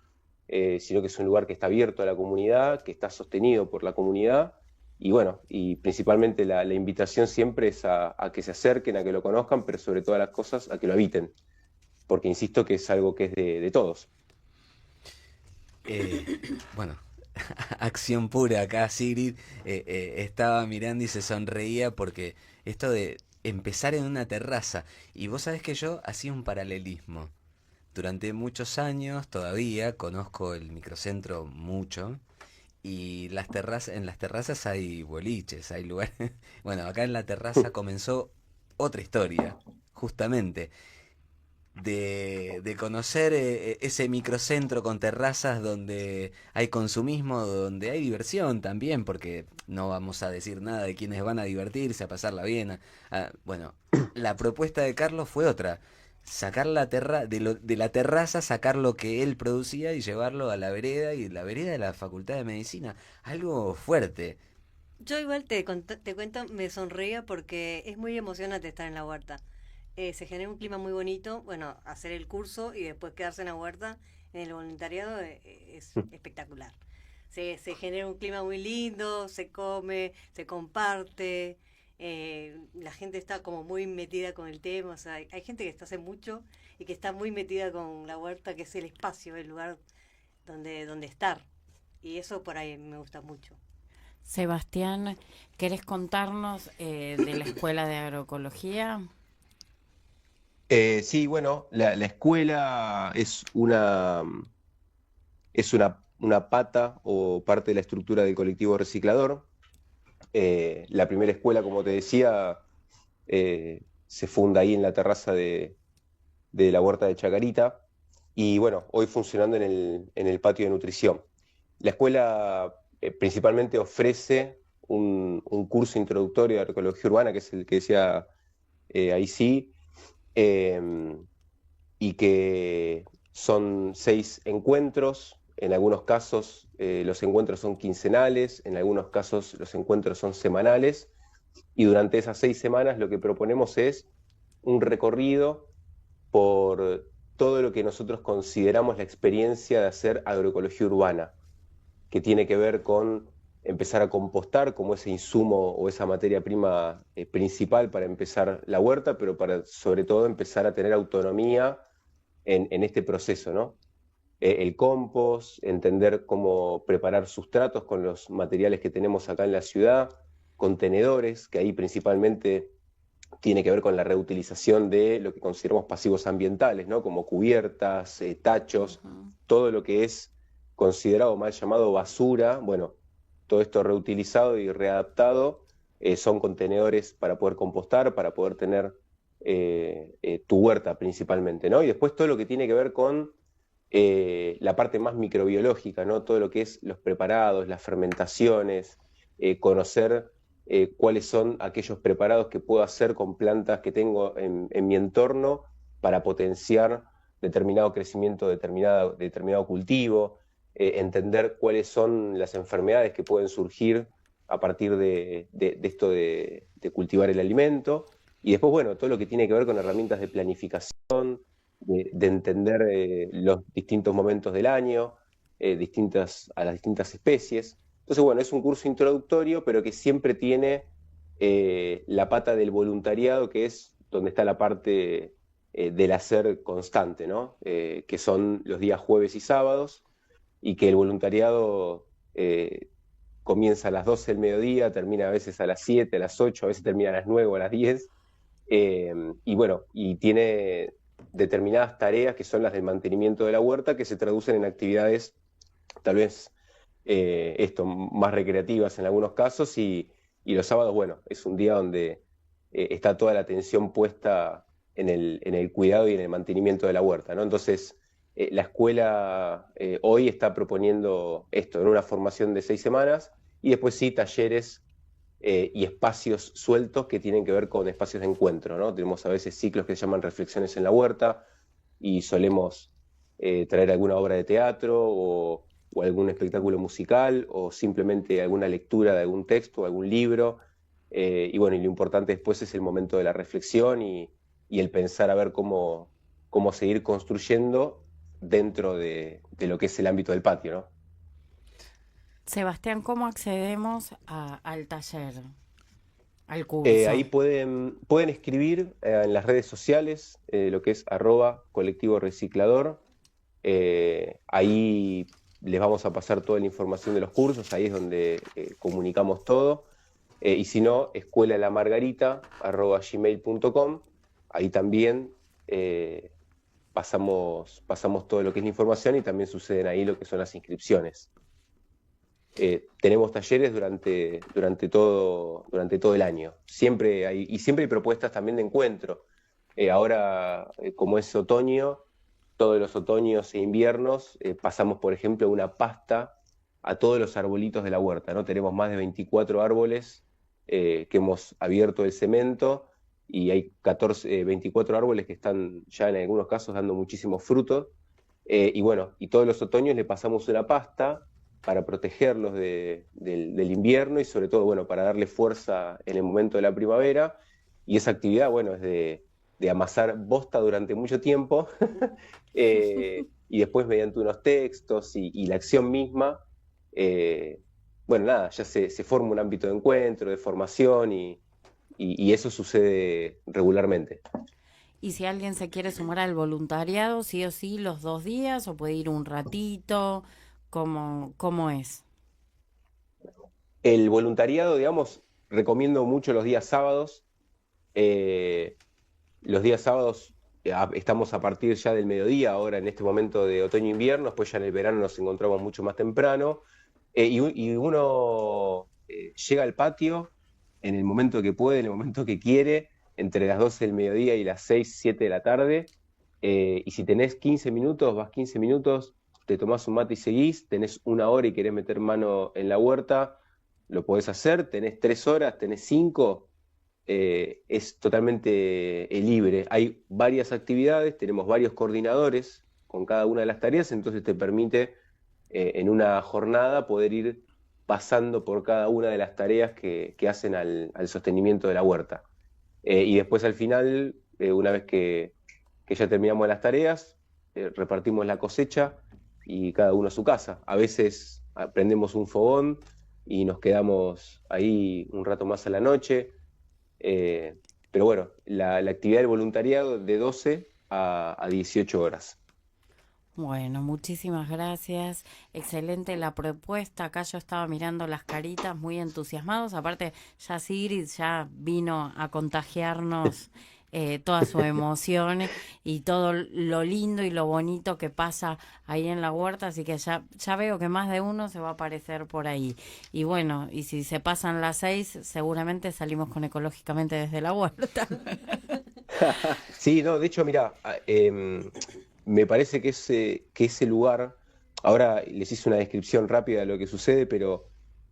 sino que es un lugar que está abierto a la comunidad, que está sostenido por la comunidad, y bueno, y principalmente la invitación siempre es a que se acerquen, a que lo conozcan, pero sobre todas las cosas a que lo habiten, porque insisto que es algo que es de todos. Bueno, acción pura acá, Sigrid. Estaba mirando y se sonreía porque esto de empezar en una terraza, y vos sabés que yo hacía un paralelismo. Durante muchos años todavía conozco el microcentro mucho, y en las terrazas hay boliches, hay lugares. Bueno, acá en la terraza comenzó otra historia, justamente de conocer ese microcentro con terrazas donde hay consumismo, donde hay diversión también, porque no vamos a decir nada de quienes van a divertirse, a pasarla bien. Bueno, la propuesta de Carlos fue otra: sacar de la terraza, sacar lo que él producía y llevarlo a la vereda, y la vereda de la Facultad de Medicina. Algo fuerte. Yo igual te cuento, me sonreía porque es muy emocionante estar en la huerta. Se genera un clima muy bonito, bueno, hacer el curso y después quedarse en la huerta, en el voluntariado, es espectacular. Se genera un clima muy lindo, se come, se comparte, la gente está como muy metida con el tema, o sea, hay gente que está hace mucho y que está muy metida con la huerta, que es el espacio, el lugar donde estar. Y eso por ahí me gusta mucho. Sebastián, ¿querés contarnos de la Escuela de Agroecología? Sí, bueno, la escuela es una pata o parte de la estructura del colectivo reciclador. La primera escuela, como te decía, se funda ahí en la terraza de la huerta de Chacarita, y bueno, hoy funcionando en el patio de nutrición. La escuela principalmente ofrece un curso introductorio de agroecología urbana, que es el que decía ahí sí, y que son 6 encuentros. En algunos casos los encuentros son quincenales, en algunos casos los encuentros son semanales, y durante esas 6 semanas lo que proponemos es un recorrido por todo lo que nosotros consideramos la experiencia de hacer agroecología urbana, que tiene que ver con empezar a compostar como ese insumo o esa materia prima principal para empezar la huerta, pero para sobre todo empezar a tener autonomía en este proceso, ¿no? El compost, entender cómo preparar sustratos con los materiales que tenemos acá en la ciudad, contenedores, que ahí principalmente tiene que ver con la reutilización de lo que consideramos pasivos ambientales, ¿no? Como cubiertas, tachos, todo lo que es considerado mal llamado basura, bueno, todo esto reutilizado y readaptado son contenedores para poder compostar, para poder tener tu huerta principalmente, ¿no? Y después todo lo que tiene que ver con la parte más microbiológica, ¿no? Todo lo que es los preparados, las fermentaciones, conocer cuáles son aquellos preparados que puedo hacer con plantas que tengo en mi entorno para potenciar determinado crecimiento, determinado cultivo, entender cuáles son las enfermedades que pueden surgir a partir de esto de cultivar el alimento. Y después, bueno, todo lo que tiene que ver con herramientas de planificación, de entender los distintos momentos del año, a las distintas especies. Entonces, bueno, es un curso introductorio, pero que siempre tiene la pata del voluntariado, que es donde está la parte del hacer constante, ¿no? Que son los días jueves y sábados, y que el voluntariado comienza a las 12 del mediodía, termina a veces a las 7, a las 8, a veces termina a las 9 o a las 10, y bueno, y tiene determinadas tareas que son las del mantenimiento de la huerta, que se traducen en actividades tal vez más recreativas en algunos casos, y los sábados, bueno, es un día donde está toda la atención puesta en el cuidado y en el mantenimiento de la huerta, ¿no? Entonces, la escuela hoy está proponiendo esto en una formación de 6 semanas, y después sí, talleres y espacios sueltos que tienen que ver con espacios de encuentro, ¿no? Tenemos a veces ciclos que se llaman reflexiones en la huerta, y solemos traer alguna obra de teatro o algún espectáculo musical, o simplemente alguna lectura de algún texto o algún libro, y bueno, y lo importante después es el momento de la reflexión y el pensar a ver cómo seguir construyendo dentro de lo que es el ámbito del patio, ¿no? Sebastián, ¿cómo accedemos al taller, al curso? Ahí pueden escribir en las redes sociales, lo que es @colectivo reciclador. Ahí les vamos a pasar toda la información de los cursos, ahí es donde comunicamos todo. Y si no, escuelalamargarita@gmail.com. Ahí también pasamos todo lo que es la información, y también suceden ahí lo que son las inscripciones. Tenemos talleres durante todo el año. Siempre hay propuestas también de encuentro. Ahora, como es otoño, todos los otoños e inviernos pasamos, por ejemplo, una pasta a todos los arbolitos de la huerta, ¿no? Tenemos más de 24 árboles que hemos abierto el cemento, y hay 24 árboles que están ya en algunos casos dando muchísimos frutos. Y bueno, y todos los otoños le pasamos una pasta para protegerlos del invierno, y sobre todo, bueno, para darle fuerza en el momento de la primavera. Y esa actividad, bueno, es de amasar bosta durante mucho tiempo, y después mediante unos textos y la acción misma, bueno, nada, ya se forma un ámbito de encuentro, de formación, y eso sucede regularmente. Y si alguien se quiere sumar al voluntariado, sí o sí, los 2 días, o puede ir un ratito, ¿cómo es? El voluntariado, digamos, recomiendo mucho los días sábados. Los días sábados estamos a partir ya del mediodía, ahora en este momento de otoño-invierno, después ya en el verano nos encontramos mucho más temprano, y uno llega al patio en el momento que puede, en el momento que quiere, entre las 12 del mediodía y las 6, 7 de la tarde, y si tenés 15 minutos, vas 15 minutos, te tomás un mate y seguís. Tenés 1 hora y querés meter mano en la huerta, lo podés hacer. Tenés 3 horas, tenés 5, es totalmente libre. Hay varias actividades, tenemos varios coordinadores con cada una de las tareas, entonces te permite en una jornada poder ir pasando por cada una de las tareas que hacen al sostenimiento de la huerta. Y después al final, una vez que ya terminamos las tareas, repartimos la cosecha y cada uno a su casa. A veces prendemos un fogón y nos quedamos ahí un rato más a la noche. Pero bueno, la actividad del voluntariado de 12 a 18 horas. Bueno, muchísimas gracias. Excelente la propuesta. Acá yo estaba mirando las caritas muy entusiasmados. Aparte, ya Sigrid ya vino a contagiarnos toda su emoción y todo lo lindo y lo bonito que pasa ahí en la huerta, así que ya veo que más de uno se va a aparecer por ahí. Y bueno, y si se pasan las 6, seguramente salimos con Ecológicamente desde la huerta. Sí, no, de hecho, mira, me parece que ese lugar, ahora les hice una descripción rápida de lo que sucede, pero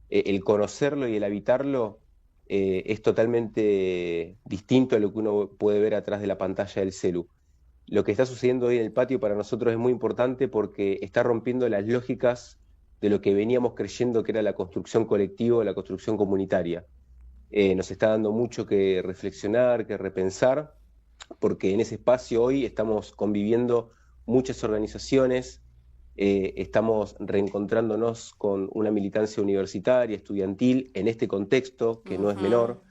el conocerlo y el habitarlo es totalmente distinto a lo que uno puede ver atrás de la pantalla del celu. Lo que está sucediendo hoy en el patio para nosotros es muy importante porque está rompiendo las lógicas de lo que veníamos creyendo que era la construcción colectiva, la construcción comunitaria. Nos está dando mucho que reflexionar, que repensar, porque en ese espacio hoy estamos conviviendo muchas organizaciones, estamos reencontrándonos con una militancia universitaria, estudiantil, en este contexto, que no es menor.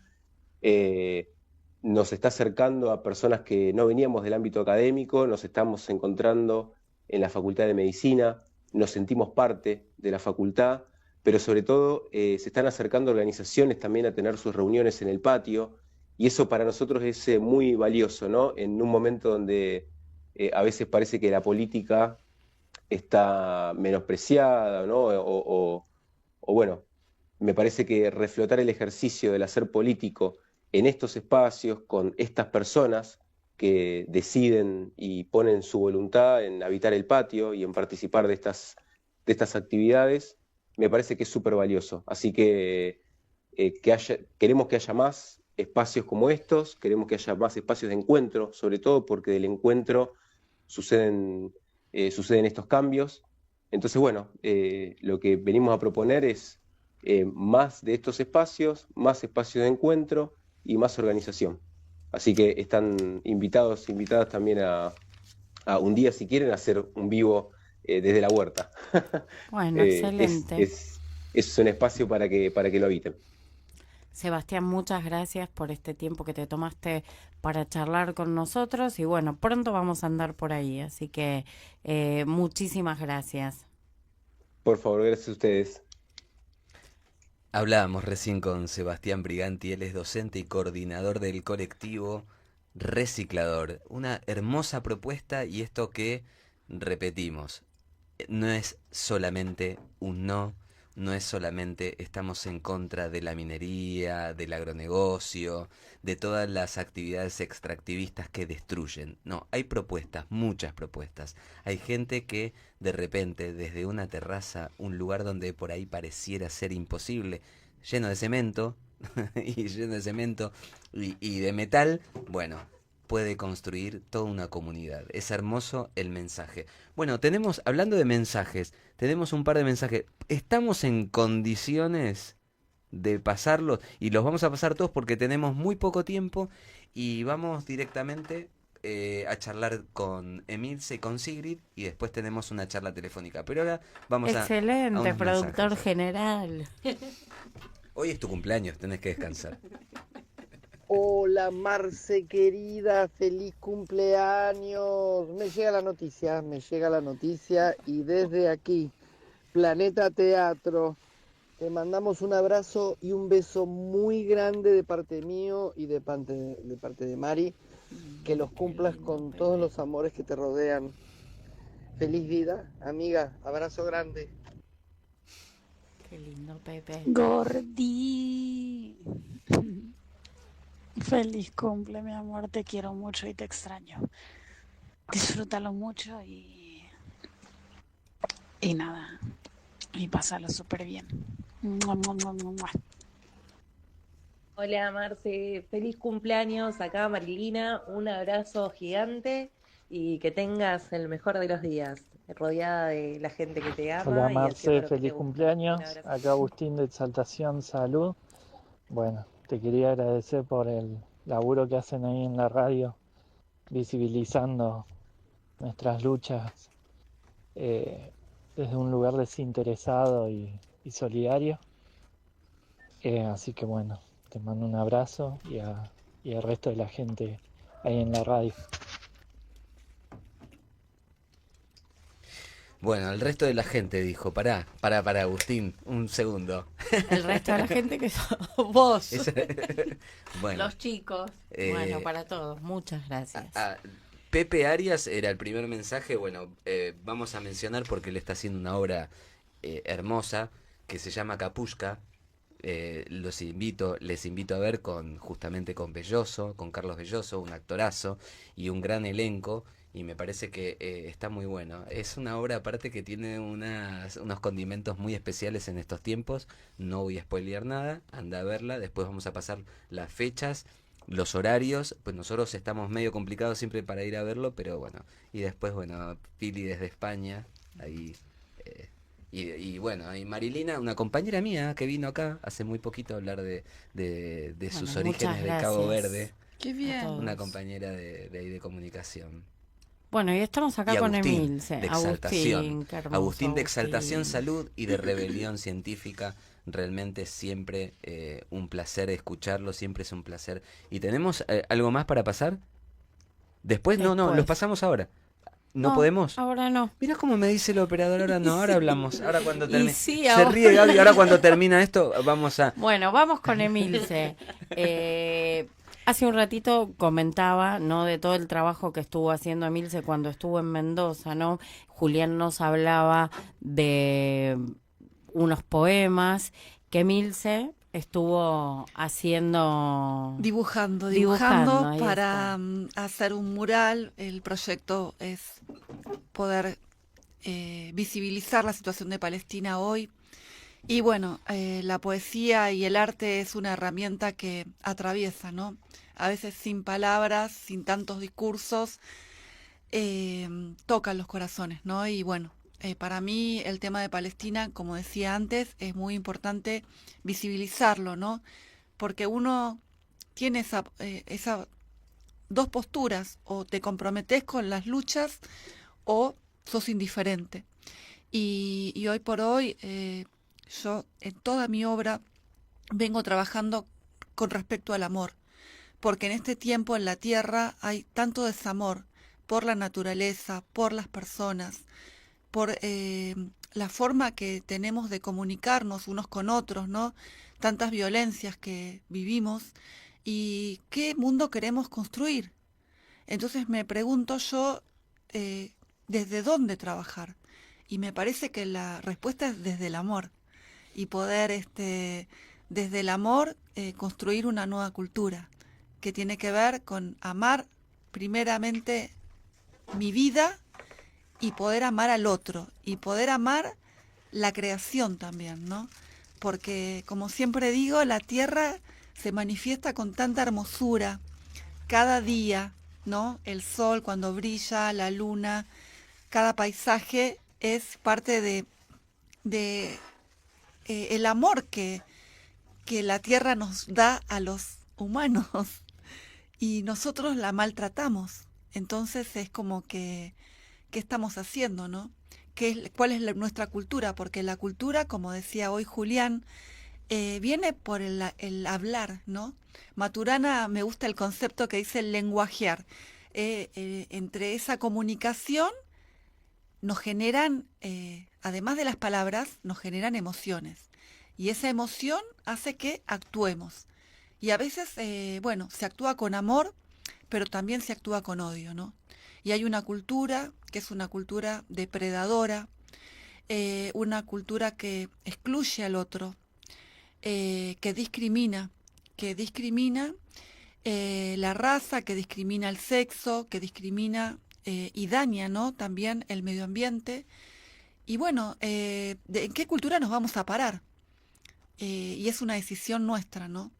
Nos está acercando a personas que no veníamos del ámbito académico, nos estamos encontrando en la Facultad de Medicina, nos sentimos parte de la facultad, pero sobre todo se están acercando organizaciones también a tener sus reuniones en el patio, y eso para nosotros es muy valioso, ¿no? En un momento donde a veces parece que la política está menospreciada, ¿no? O bueno, me parece que reflotar el ejercicio del hacer político en estos espacios, con estas personas que deciden y ponen su voluntad en habitar el patio y en participar de estas actividades, me parece que es súper valioso. Así que, queremos que haya más espacios como estos, queremos que haya más espacios de encuentro, sobre todo porque del encuentro suceden estos cambios. Entonces, bueno, lo que venimos a proponer es más de estos espacios, más espacios de encuentro y más organización. Así que están invitados, invitadas también a un día, si quieren, hacer un vivo desde la huerta. Bueno, excelente. Es un espacio para que lo habiten. Sebastián, muchas gracias por este tiempo que te tomaste para charlar con nosotros y bueno, pronto vamos a andar por ahí, así que muchísimas gracias. Por favor, gracias a ustedes. Hablábamos recién con Sebastián Briganti, él es docente y coordinador del colectivo Reciclador. Una hermosa propuesta y esto que repetimos, no es solamente un no, no es solamente estamos en contra de la minería, del agronegocio, de todas las actividades extractivistas que destruyen. No, hay propuestas, muchas propuestas. Hay gente que de repente desde una terraza, un lugar donde por ahí pareciera ser imposible, lleno de cemento, y lleno de cemento y de metal, bueno, puede construir toda una comunidad. Es hermoso el mensaje. Bueno, hablando de mensajes, tenemos un par de mensajes. Estamos en condiciones de pasarlos y los vamos a pasar todos porque tenemos muy poco tiempo y vamos directamente a charlar con Emilce y con Sigrid y después tenemos una charla telefónica. Pero ahora vamos Excelente, a unos productor mensajes. general. Hoy es tu cumpleaños, tenés que descansar. Hola Marce querida, feliz cumpleaños. Me llega la noticia y desde aquí, Planeta Teatro, te mandamos un abrazo y un beso muy grande de parte mío y de parte de Mari. Que los cumplas con todos los amores que te rodean. Feliz vida, amiga, abrazo grande. Qué lindo, Pepe. Gordi. Feliz cumple, mi amor. Te quiero mucho y te extraño. Disfrútalo mucho y nada. Y pásalo súper bien. Mua, mua, mua, mua, mua. Hola Marce, feliz cumpleaños, acá Marilina, un abrazo gigante y que tengas el mejor de los días, rodeada de la gente que te ama. Hola Y Marce, haciendo lo que te feliz gusta. cumpleaños. Un abrazo. Acá Agustín de Exaltación Salud. Bueno, te quería agradecer por el laburo que hacen ahí en la radio, visibilizando nuestras luchas desde un lugar desinteresado y solidario. Así que bueno, te mando un abrazo y al resto de la gente ahí en la radio. Bueno, el resto de la gente dijo, pará, Agustín, un segundo. El resto de la gente que sos vos. Bueno, Los chicos. Bueno, para todos. Muchas gracias. Pepe Arias era el primer mensaje. Bueno, vamos a mencionar porque él está haciendo una obra hermosa que se llama Capushka. Les invito a ver justamente con Belloso, con Carlos Belloso, un actorazo y un gran elenco. Y me parece que está muy bueno. Es una obra aparte que tiene unos condimentos muy especiales en estos tiempos. No voy a spoilear nada, anda a verla. Después vamos a pasar las fechas, los horarios. Pues nosotros estamos medio complicados siempre para ir a verlo, pero bueno. Y después, bueno, Pili desde España, ahí. Y bueno, y Marilina, una compañera mía que vino acá hace muy poquito a hablar de sus orígenes de Cabo Verde. Qué bien. Una compañera de ahí de comunicación. Bueno, y estamos acá con Emilce. De Exaltación. Qué hermoso, Agustín de Exaltación, Salud y de Rebelión Científica. Realmente siempre un placer escucharlo, siempre es un placer. ¿Y tenemos algo más para pasar? ¿Después? No, los pasamos ahora. ¿No podemos? Ahora no. Mira cómo me dice el operador, ahora no, ahora hablamos. Ahora cuando termine. Sí, se ríe Gaby, ahora cuando termina esto, vamos a... Bueno, vamos con Emilce. Hace un ratito comentaba, ¿no?, de todo el trabajo que estuvo haciendo Emilce cuando estuvo en Mendoza, ¿no? Julián nos hablaba de unos poemas que Emilce estuvo haciendo... Dibujando para hacer un mural. El proyecto es poder visibilizar la situación de Palestina hoy. Y bueno, la poesía y el arte es una herramienta que atraviesa, ¿no? A veces sin palabras, sin tantos discursos, tocan los corazones, ¿no? Y bueno, para mí el tema de Palestina, como decía antes, es muy importante visibilizarlo, ¿no? Porque uno tiene esa dos posturas: o te comprometes con las luchas o sos indiferente. Y hoy por hoy... yo en toda mi obra vengo trabajando con respecto al amor, porque en este tiempo en la tierra hay tanto desamor por la naturaleza, por las personas, por la forma que tenemos de comunicarnos unos con otros, ¿no? Tantas violencias que vivimos, y qué mundo queremos construir. Entonces me pregunto yo, ¿desde dónde trabajar? Y me parece que la respuesta es desde el amor. Y poder, desde el amor, construir una nueva cultura que tiene que ver con amar primeramente mi vida y poder amar al otro y poder amar la creación también, ¿no? Porque, como siempre digo, la tierra se manifiesta con tanta hermosura cada día, ¿no? El sol cuando brilla, la luna, cada paisaje es parte de el amor que la tierra nos da a los humanos, y nosotros la maltratamos. Entonces es como que, ¿qué estamos haciendo, no? ¿Cuál es nuestra cultura? Porque la cultura, como decía hoy Julián, viene por el hablar, ¿no? Maturana, me gusta el concepto que dice el lenguajear. Entre esa comunicación nos generan, además de las palabras, nos generan emociones. Y esa emoción hace que actuemos. Y a veces, se actúa con amor, pero también se actúa con odio, ¿no? Y hay una cultura que es una cultura depredadora, una cultura que excluye al otro, que discrimina la raza, que discrimina el sexo, que discrimina y daña, ¿no?, también el medio ambiente. Y bueno, ¿en qué cultura nos vamos a parar? Y es una decisión nuestra, ¿no?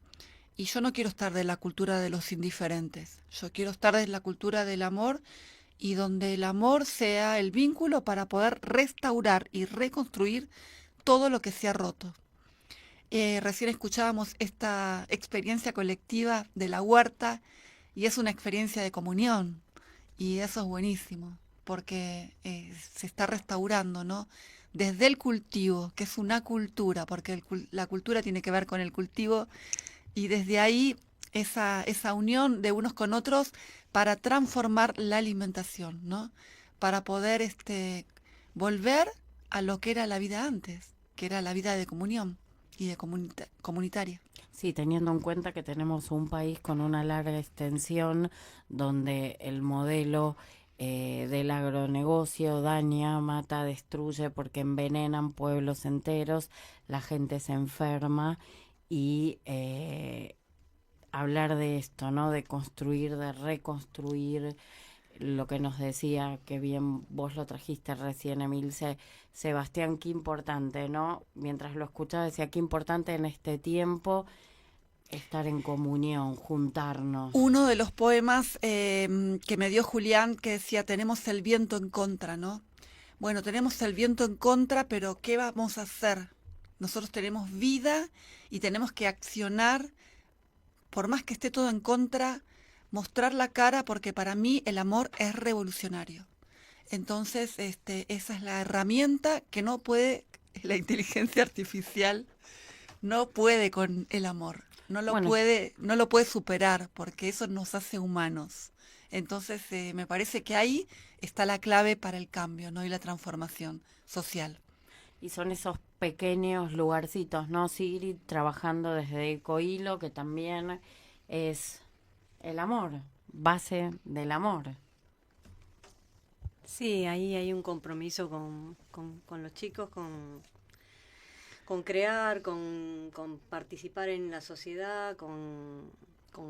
Y yo no quiero estar de la cultura de los indiferentes. Yo quiero estar de la cultura del amor, y donde el amor sea el vínculo para poder restaurar y reconstruir todo lo que se ha roto. Recién escuchábamos esta experiencia colectiva de la huerta, y es una experiencia de comunión. Y eso es buenísimo, porque se está restaurando, ¿no? Desde el cultivo, que es una cultura, porque la cultura tiene que ver con el cultivo, y desde ahí esa unión de unos con otros para transformar la alimentación, ¿no? Para poder volver a lo que era la vida antes, que era la vida de comunión y de comunitaria. Sí, teniendo en cuenta que tenemos un país con una larga extensión donde el modelo del agronegocio daña, mata, destruye porque envenenan pueblos enteros, la gente se enferma y hablar de esto, ¿no? De construir, de reconstruir lo que nos decía, que bien vos lo trajiste recién, Emilce, Sebastián, qué importante, ¿no? Mientras lo escuchaba decía, qué importante en este tiempo estar en comunión, juntarnos. Uno de los poemas que me dio Julián que decía, tenemos el viento en contra, ¿no? Bueno, tenemos el viento en contra, pero ¿qué vamos a hacer? Nosotros tenemos vida y tenemos que accionar, por más que esté todo en contra, mostrar la cara, porque para mí el amor es revolucionario. Entonces, esa es la herramienta que no puede, la inteligencia artificial no puede con el amor. No lo puede superar, porque eso nos hace humanos. Entonces, me parece que ahí está la clave para el cambio, ¿no? Y la transformación social. Y son esos pequeños lugarcitos, ¿no, Sigrid? Trabajando desde Ecohilo, que también es el amor, base del amor. Sí, ahí hay un compromiso con los chicos, con crear, con participar en la sociedad, con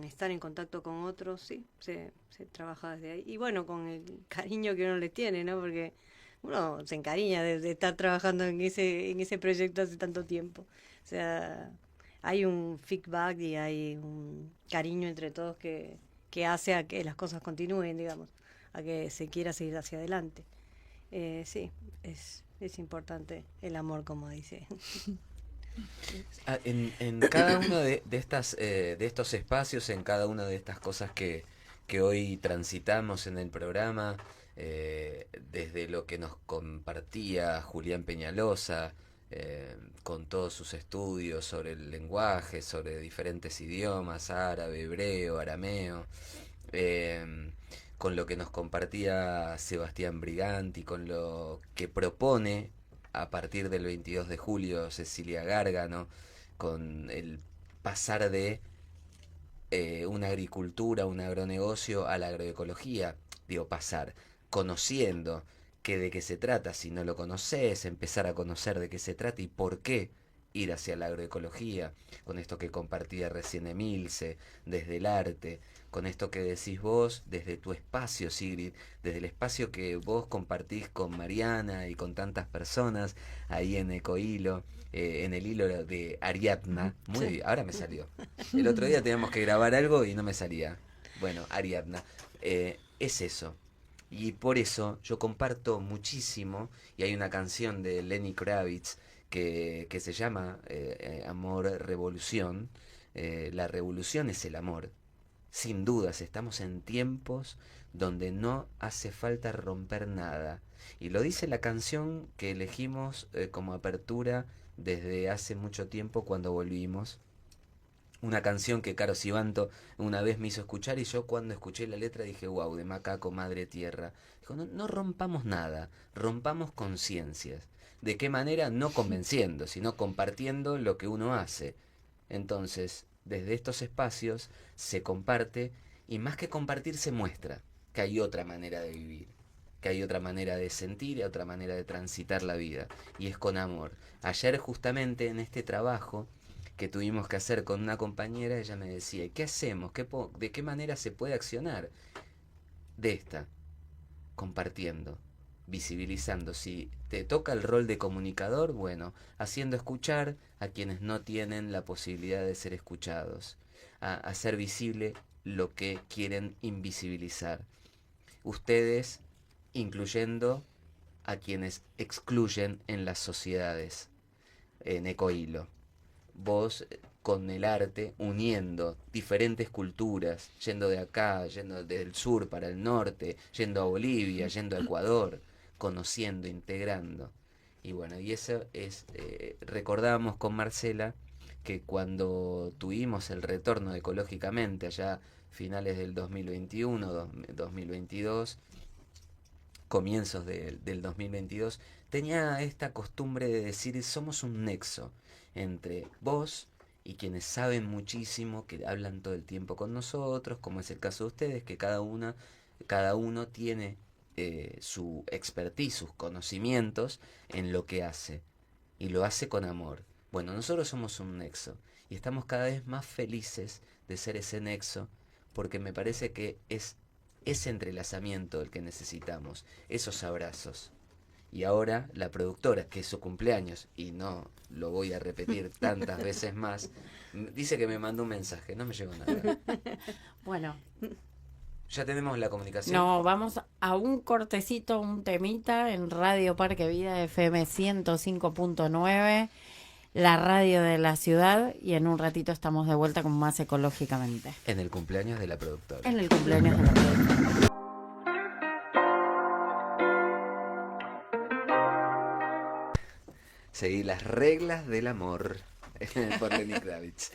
estar en contacto con otros, sí, se trabaja desde ahí. Y bueno, con el cariño que uno les tiene, ¿no? Porque uno se encariña de estar trabajando en ese proyecto hace tanto tiempo. O sea, hay un feedback y hay un cariño entre todos que hace a que las cosas continúen, digamos, a que se quiera seguir hacia adelante. Sí, es importante el amor, como dice. En cada uno de estos espacios, en cada una de estas cosas que hoy transitamos en el programa, desde lo que nos compartía Julián Peñalosa, con todos sus estudios sobre el lenguaje, sobre diferentes idiomas, árabe, hebreo, arameo, con lo que nos compartía Sebastián Briganti, con lo que propone a partir del 22 de julio Cecilia Gárgano, con el pasar de una agricultura, un agronegocio a la agroecología, pasar, conociendo de qué se trata, si no lo conoces, empezar a conocer de qué se trata y por qué ir hacia la agroecología, con esto que compartía recién Emilce, desde el arte, con esto que decís vos, desde tu espacio, Sigrid, desde el espacio que vos compartís con Mariana y con tantas personas ahí en Ecohilo, en el hilo de Ariadna. Muy bien, ahora me salió. El otro día teníamos que grabar algo y no me salía. Bueno, Ariadna, es eso. Y por eso yo comparto muchísimo, y hay una canción de Lenny Kravitz que se llama Amor Revolución. La revolución es el amor. Sin dudas, estamos en tiempos donde no hace falta romper nada. Y lo dice la canción que elegimos como apertura desde hace mucho tiempo cuando volvimos. Una canción que Caro Sibanto una vez me hizo escuchar y yo cuando escuché la letra dije, wow, de Macaco, Madre Tierra. Dijo, no rompamos nada, rompamos conciencias. ¿De qué manera? No convenciendo, sino compartiendo lo que uno hace. Entonces, desde estos espacios se comparte y más que compartir se muestra que hay otra manera de vivir, que hay otra manera de sentir y otra manera de transitar la vida. Y es con amor. Ayer justamente en este trabajo que tuvimos que hacer con una compañera, ella me decía, ¿qué hacemos? ¿De qué manera se puede accionar? De esta, compartiendo, visibilizando. Si te toca el rol de comunicador, bueno, haciendo escuchar a quienes no tienen la posibilidad de ser escuchados, a hacer visible lo que quieren invisibilizar. Ustedes incluyendo a quienes excluyen en las sociedades, en Ecohilo. Vos con el arte uniendo diferentes culturas, yendo de acá, yendo del sur para el norte, yendo a Bolivia, yendo a Ecuador, conociendo, integrando. Y bueno, y eso es, recordábamos con Marcela que cuando tuvimos el retorno de Ecológicamente, allá finales del 2021, 2022, comienzos del 2022, tenía esta costumbre de decir, somos un nexo entre vos y quienes saben muchísimo, que hablan todo el tiempo con nosotros, como es el caso de ustedes, que cada uno tiene su expertise, sus conocimientos en lo que hace, y lo hace con amor. Bueno, nosotros somos un nexo, y estamos cada vez más felices de ser ese nexo, porque me parece que es ese entrelazamiento el que necesitamos, esos abrazos. Y ahora la productora, que es su cumpleaños, y no lo voy a repetir tantas veces más, dice que me mandó un mensaje, no me llegó nada. Bueno, Ya tenemos la comunicación. no, vamos a un cortecito, un temita en Radio Parque Vida FM 105.9, la radio de la ciudad, y en un ratito estamos de vuelta con más Ecológicamente. En el cumpleaños de la productora. En el cumpleaños de la productora. Seguí las reglas del amor por Lenny Kravitz.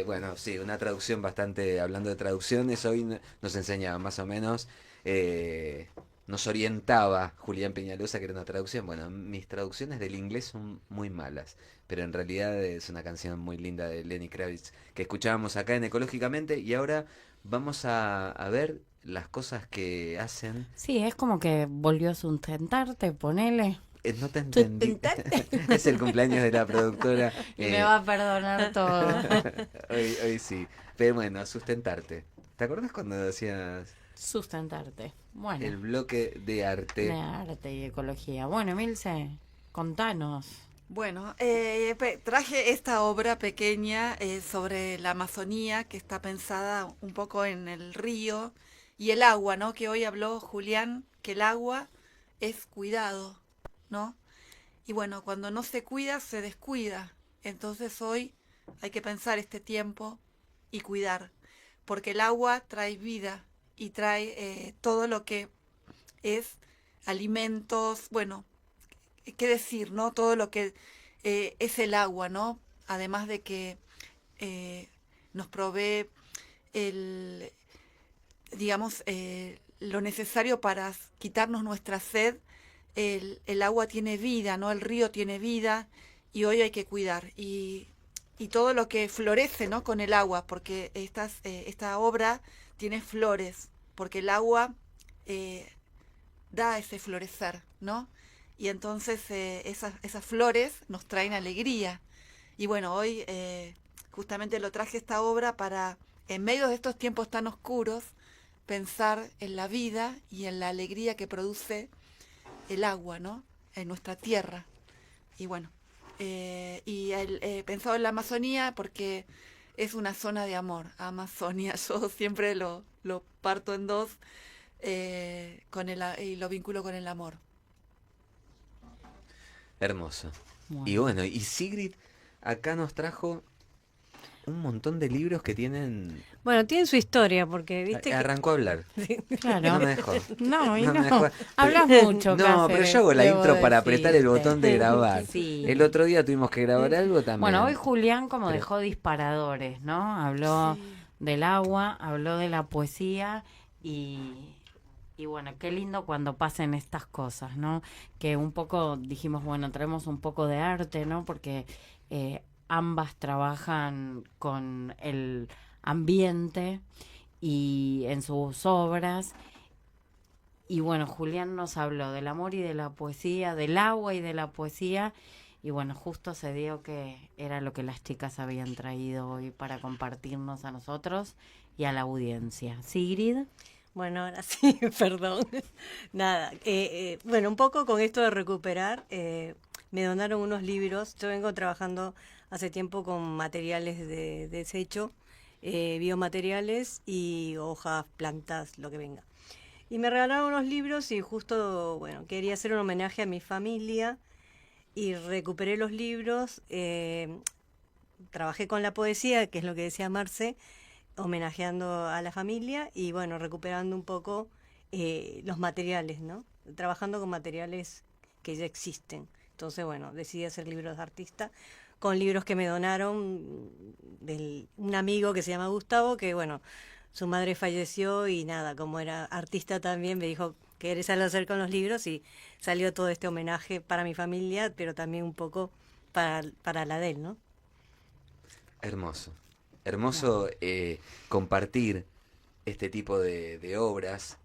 Bueno, sí, una traducción bastante, hablando de traducciones, hoy nos enseñaba más o menos, nos orientaba Julián Peñalosa, que era una traducción. Bueno, mis traducciones del inglés son muy malas, pero en realidad es una canción muy linda de Lenny Kravitz que escuchábamos acá en Ecológicamente, y ahora vamos a ver las cosas que hacen. Sí, es como que volvió a sustentarte, ponele. No te entendí. Es el cumpleaños de la productora. Y me va a perdonar todo. Hoy sí. Pero bueno, sustentarte. ¿Te acuerdas cuando decías Sustentarte. Bueno. el bloque de arte? De arte y ecología. Bueno, Emilce, contanos. Bueno, traje esta obra pequeña sobre la Amazonía, que está pensada un poco en el río y el agua, ¿no? Que hoy habló Julián, que el agua es cuidado, ¿no? Y bueno, cuando no se cuida, se descuida. Entonces hoy hay que pensar este tiempo y cuidar, porque el agua trae vida y trae todo lo que es alimentos, bueno, qué decir, ¿no? Todo lo que es el agua, ¿no? Además de que nos provee lo necesario para quitarnos nuestra sed. El agua tiene vida, ¿no? El río tiene vida, y hoy hay que cuidar. Y todo lo que florece, ¿no? Con el agua, porque esta obra tiene flores, porque el agua da ese florecer, ¿no? Y entonces esas flores nos traen alegría. Y bueno, hoy justamente lo traje esta obra para, en medio de estos tiempos tan oscuros, pensar en la vida y en la alegría que produce el agua, ¿no? En nuestra tierra. Y bueno, he pensado en la Amazonía porque es una zona de amor. Amazonia, yo siempre lo parto en dos y lo vinculo con el amor. Hermoso. Bueno. Y bueno, y Sigrid acá nos trajo un montón de libros que tienen... Bueno, tienen su historia, porque viste que... Arrancó a hablar. Claro. No me dejó. No, y No me no. dejó. Hablas mucho, No, pero Cáceres, yo hago la debo intro para apretar el decirte. botón de grabar. Sí. El otro día tuvimos que grabar algo también. Bueno, hoy Julián como Pero- dejó disparadores, ¿no? Habló del agua, habló de la poesía y bueno, qué lindo cuando pasen estas cosas, ¿no? Que un poco dijimos, bueno, traemos un poco de arte, ¿no? Porque ambas trabajan con el ambiente y en sus obras. Y bueno, Julián nos habló del amor y de la poesía, del agua y de la poesía. Y bueno, justo se dio que era lo que las chicas habían traído hoy para compartirnos a nosotros y a la audiencia. Sigrid. Bueno, ahora sí, perdón. Nada, bueno, un poco con esto de recuperar, me donaron unos libros. Yo vengo trabajando hace tiempo con materiales de desecho, biomateriales y hojas, plantas, lo que venga. Y me regalaron unos libros y justo, bueno, quería hacer un homenaje a mi familia y recuperé los libros. Trabajé con la poesía, que es lo que decía Marce, homenajeando a la familia y bueno, recuperando un poco los materiales, ¿no? Trabajando con materiales que ya existen. Entonces, bueno, decidí hacer libros de artista con libros que me donaron un amigo que se llama Gustavo, que bueno, su madre falleció y nada, como era artista también, me dijo querés hacer con los libros y salió todo este homenaje para mi familia, pero también un poco para la de él, ¿no? Hermoso. Hermoso compartir este tipo de obras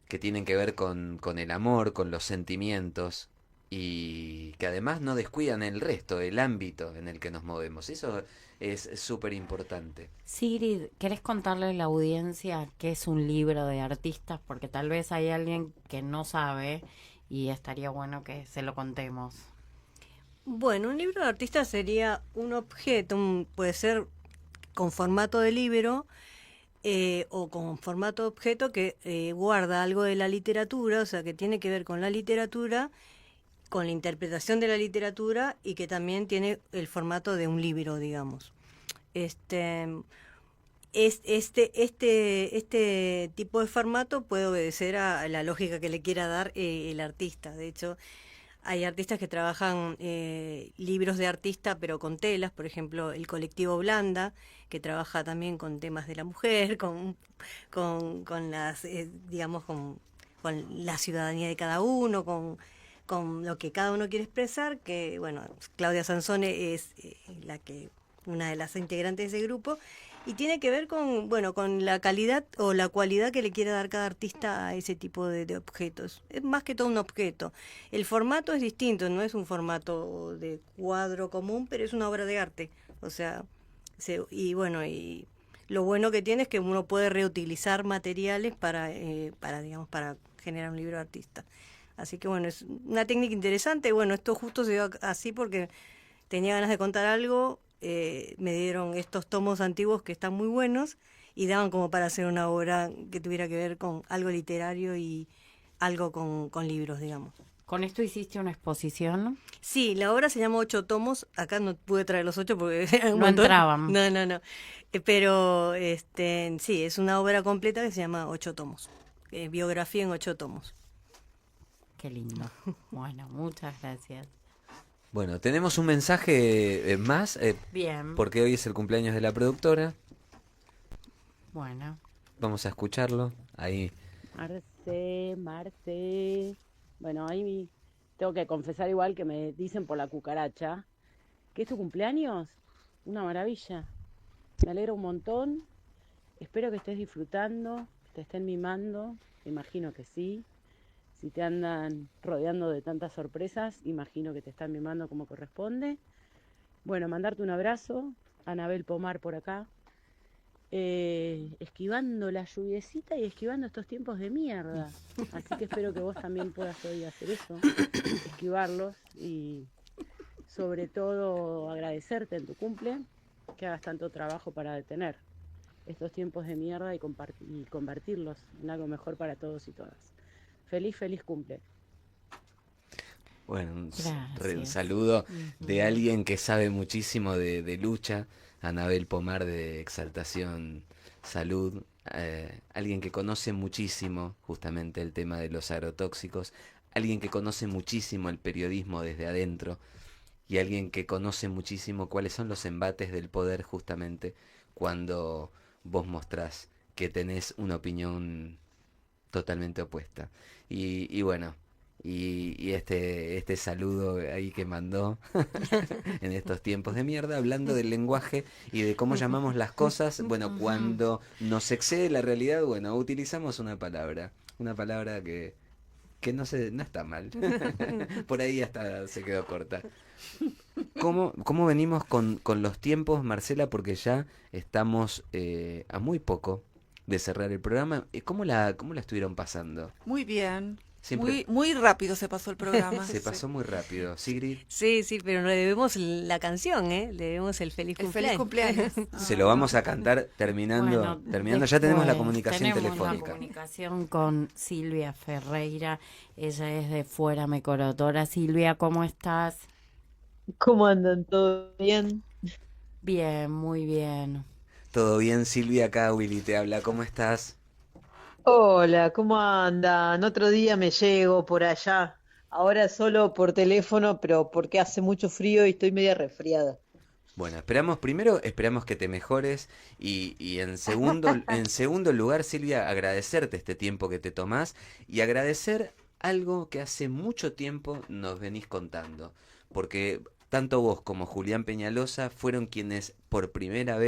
que tienen que ver con el amor, con los sentimientos y que además no descuidan el resto, el ámbito en el que nos movemos. Eso es súper importante. Sigrid, ¿querés contarle a la audiencia qué es un libro de artistas? Porque tal vez hay alguien que no sabe y estaría bueno que se lo contemos. Bueno, un libro de artista sería un objeto, puede ser con formato de libro o con formato de objeto que guarda algo de la literatura, o sea, que tiene que ver con la literatura, con la interpretación de la literatura y que también tiene el formato de un libro, digamos. Este tipo de formato puede obedecer a la lógica que le quiera dar el artista. De hecho, hay artistas que trabajan libros de artista, pero con telas, por ejemplo, el colectivo Blanda, que trabaja también con temas de la mujer, con las, digamos, con la ciudadanía de cada uno, con lo que cada uno quiere expresar, que, bueno, Claudia Sansone es una de las integrantes de ese grupo, y tiene que ver con, bueno, con la calidad o la cualidad que le quiere dar cada artista a ese tipo de objetos. Es más que todo un objeto. El formato es distinto, no es un formato de cuadro común, pero es una obra de arte. O sea, y bueno, y lo bueno que tiene es que uno puede reutilizar materiales para digamos, para generar un libro de artista. Así que bueno, es una técnica interesante. Bueno, esto justo se dio así porque tenía ganas de contar algo. Me dieron estos tomos antiguos que están muy buenos y daban como para hacer una obra que tuviera que ver con algo literario y algo con libros, digamos. ¿Con esto hiciste una exposición? Sí, la obra se llama 8 tomos. Acá no pude traer los 8 porque no entraban. No. Pero sí, es una obra completa que se llama 8 tomos. Biografía en 8 tomos. Qué lindo. Bueno, muchas gracias. Bueno, tenemos un mensaje más. Bien. Porque hoy es el cumpleaños de la productora. Bueno. Vamos a escucharlo. Ahí. Marce. Bueno, ahí tengo que confesar igual que me dicen por la cucaracha que es tu cumpleaños. Una maravilla. Me alegro un montón. Espero que estés disfrutando, que te estén mimando. Me imagino que sí. Si te andan rodeando de tantas sorpresas, imagino que te están mimando como corresponde. Bueno, mandarte un abrazo. Anabel Pomar por acá. Esquivando la lluviecita y esquivando estos tiempos de mierda. Así que espero que vos también puedas hoy hacer eso. Esquivarlos y sobre todo agradecerte en tu cumple que hagas tanto trabajo para detener estos tiempos de mierda y convertirlos en algo mejor para todos y todas. Feliz cumple. Bueno, un saludo de alguien que sabe muchísimo de lucha, Anabel Pomar de Exaltación Salud, alguien que conoce muchísimo justamente el tema de los agrotóxicos, alguien que conoce muchísimo el periodismo desde adentro y alguien que conoce muchísimo cuáles son los embates del poder justamente cuando vos mostrás que tenés una opinión totalmente opuesta. Y bueno, y este saludo ahí que mandó en estos tiempos de mierda, hablando del lenguaje y de cómo llamamos las cosas. Bueno, cuando nos excede la realidad, bueno, utilizamos una palabra que no está mal. Por ahí hasta se quedó corta. ¿Cómo venimos con los tiempos, Marcela? Porque ya estamos a muy poco de cerrar el programa. ¿Cómo la estuvieron pasando? Muy bien. Siempre... Muy rápido se pasó el programa. Se pasó muy rápido. ¿Sigrid? Sí, pero le debemos la canción, le debemos el feliz cumpleaños. Se lo vamos a cantar terminando. Ya tenemos la comunicación telefónica. La comunicación con Silvia Ferreira. Ella es de Fuera Me Corotora. Silvia, ¿cómo estás? ¿Cómo andan? ¿Todo bien? Bien, muy bien. Todo bien, Silvia, acá Willy te habla. ¿Cómo estás? Hola, ¿cómo andan? Otro día me llego por allá. Ahora solo por teléfono, pero porque hace mucho frío y estoy media resfriada. Bueno, esperamos que te mejores y en segundo lugar, Silvia, agradecerte este tiempo que te tomás y agradecer algo que hace mucho tiempo nos venís contando, porque tanto vos como Julián Peñalosa fueron quienes por primeras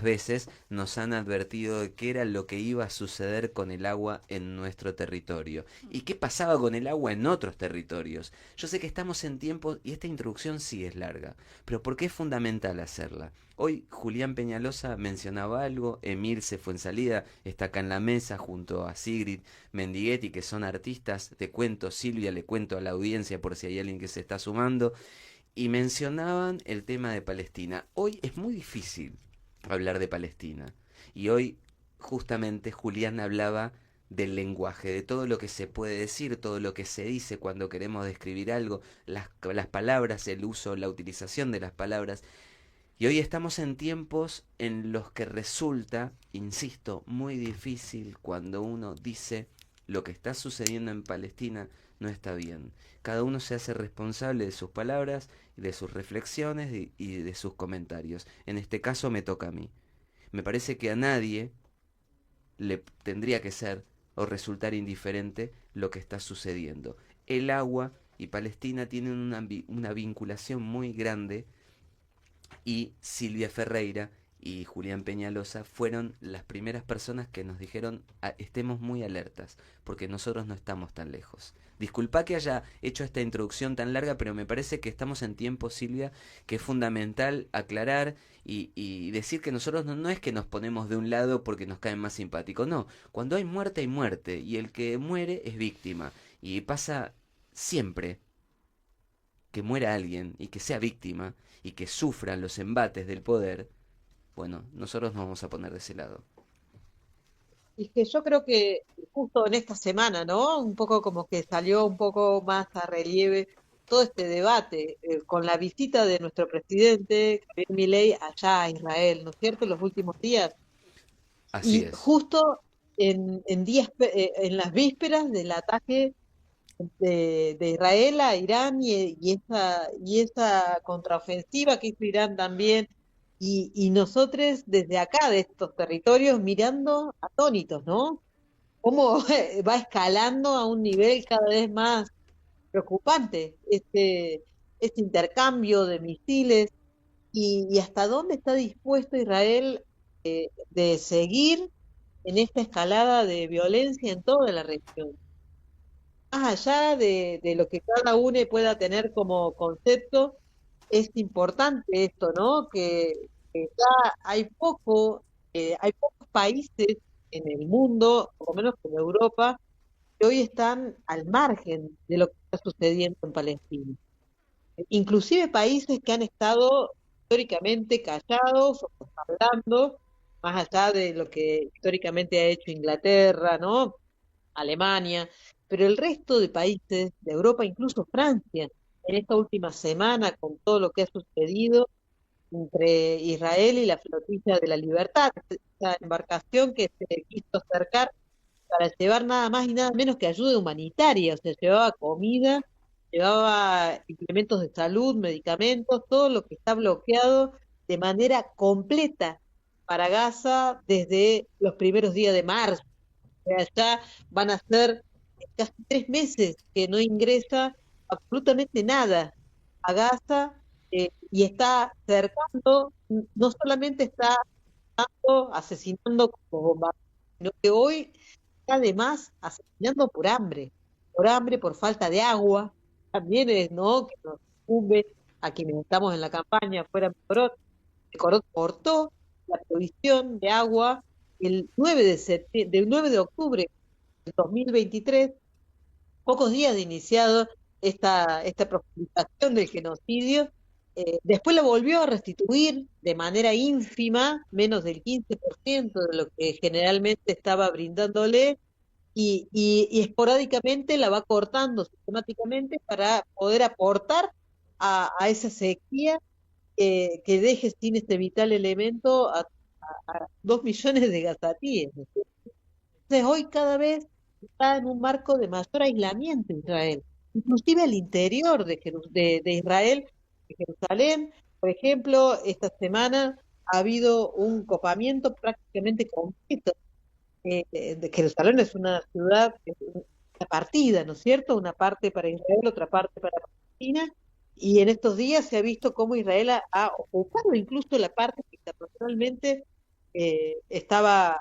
veces nos han advertido de qué era lo que iba a suceder con el agua en nuestro territorio y qué pasaba con el agua en otros territorios. Yo sé que estamos en tiempo y esta introducción sí es larga, pero ¿por qué es fundamental hacerla? Hoy Julián Peñalosa mencionaba algo, Emilce Fuensalida está acá en la mesa junto a Sigrid Mendiguetti, que son artistas, te cuento Silvia, le cuento a la audiencia por si hay alguien que se está sumando, y mencionaban el tema de Palestina. Hoy es muy difícil hablar de Palestina. Y hoy justamente Julián hablaba del lenguaje, de todo lo que se puede decir, todo lo que se dice cuando queremos describir algo, las palabras, el uso, la utilización de las palabras. Y hoy estamos en tiempos en los que resulta, insisto, muy difícil cuando uno dice lo que está sucediendo en Palestina no está bien. Cada uno se hace responsable de sus palabras, de sus reflexiones y de sus comentarios. En este caso me toca a mí. Me parece que a nadie le tendría que ser o resultar indiferente lo que está sucediendo. El agua y Palestina tienen una vinculación muy grande y Silvia Ferreira y Julián Peñalosa fueron las primeras personas que nos dijeron estemos muy alertas, porque nosotros no estamos tan lejos. Disculpa que haya hecho esta introducción tan larga, pero me parece que estamos en tiempo, Silvia, que es fundamental aclarar y decir que nosotros no es que nos ponemos de un lado porque nos caen más simpáticos, no. Cuando hay muerte, y el que muere es víctima. Y pasa siempre que muera alguien y que sea víctima y que sufran los embates del poder. Bueno, nosotros nos vamos a poner de ese lado. Y que yo creo que justo en esta semana, ¿no? Un poco como que salió un poco más a relieve todo este debate con la visita de nuestro presidente, Javier Milei, allá a Israel, ¿no es cierto?, en los últimos días. Así Y es. justo en las vísperas del ataque de Israel a Irán y esa contraofensiva que hizo Irán también, y nosotros desde acá, de estos territorios, mirando atónitos, ¿no? Cómo va escalando a un nivel cada vez más preocupante este intercambio de misiles y hasta dónde está dispuesto Israel de seguir en esta escalada de violencia en toda la región. Más allá de lo que cada uno pueda tener como concepto, es importante esto, ¿no? Que ya hay pocos países en el mundo, por lo menos en Europa, que hoy están al margen de lo que está sucediendo en Palestina. Inclusive países que han estado históricamente callados o hablando, más allá de lo que históricamente ha hecho Inglaterra, ¿no? Alemania, pero el resto de países de Europa, incluso Francia, en esta última semana, con todo lo que ha sucedido entre Israel y la Flotilla de la Libertad, esa embarcación que se quiso acercar para llevar nada más y nada menos que ayuda humanitaria, o sea, llevaba comida, llevaba implementos de salud, medicamentos, todo lo que está bloqueado de manera completa para Gaza desde los primeros días de marzo. O sea, ya van a ser casi 3 meses que no ingresa absolutamente nada a Gaza y está cercando, no solamente está asesinando como bombardeo, sino que hoy está además asesinando por hambre, por falta de agua. También es, ¿no?, que nos incumbe a quienes estamos en la campaña fuera de Corot. Corot cortó la provisión de agua el 9 de octubre del 2023, pocos días de iniciado esta profundización del genocidio. Después la volvió a restituir de manera ínfima, menos del 15% de lo que generalmente estaba brindándole, y esporádicamente la va cortando sistemáticamente para poder aportar a esa sequía que deje sin este vital elemento a 2 millones de gazatíes. Entonces hoy cada vez está en un marco de mayor aislamiento Israel, inclusive al interior de Israel, de Jerusalén, Por ejemplo, esta semana ha habido un copamiento prácticamente completo. De Jerusalén es una ciudad, una partida, ¿no es cierto? Una parte para Israel, otra parte para Palestina, y en estos días se ha visto cómo Israel ha ocupado incluso la parte que internacionalmente estaba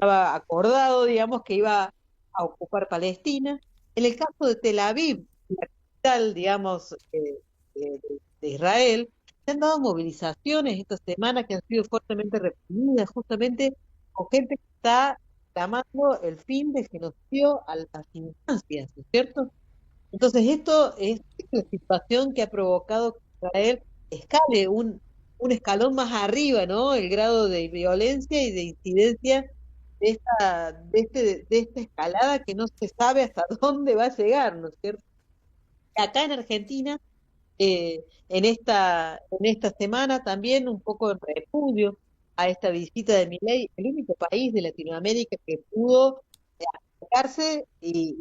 acordado, digamos, que iba a ocupar Palestina. En el caso de Tel Aviv, la capital, digamos, de Israel, se han dado movilizaciones esta semana que han sido fuertemente reprimidas, justamente con gente que está clamando el fin del genocidio a las infancias, ¿no es cierto? Entonces, esto es la situación que ha provocado que Israel escale un escalón más arriba, ¿no? El grado de violencia y de incidencia de esta escalada que no se sabe hasta dónde va a llegar, ¿no es cierto? Acá en Argentina, en esta semana también un poco en repudio a esta visita de Milei, el único país de Latinoamérica que pudo acercarse y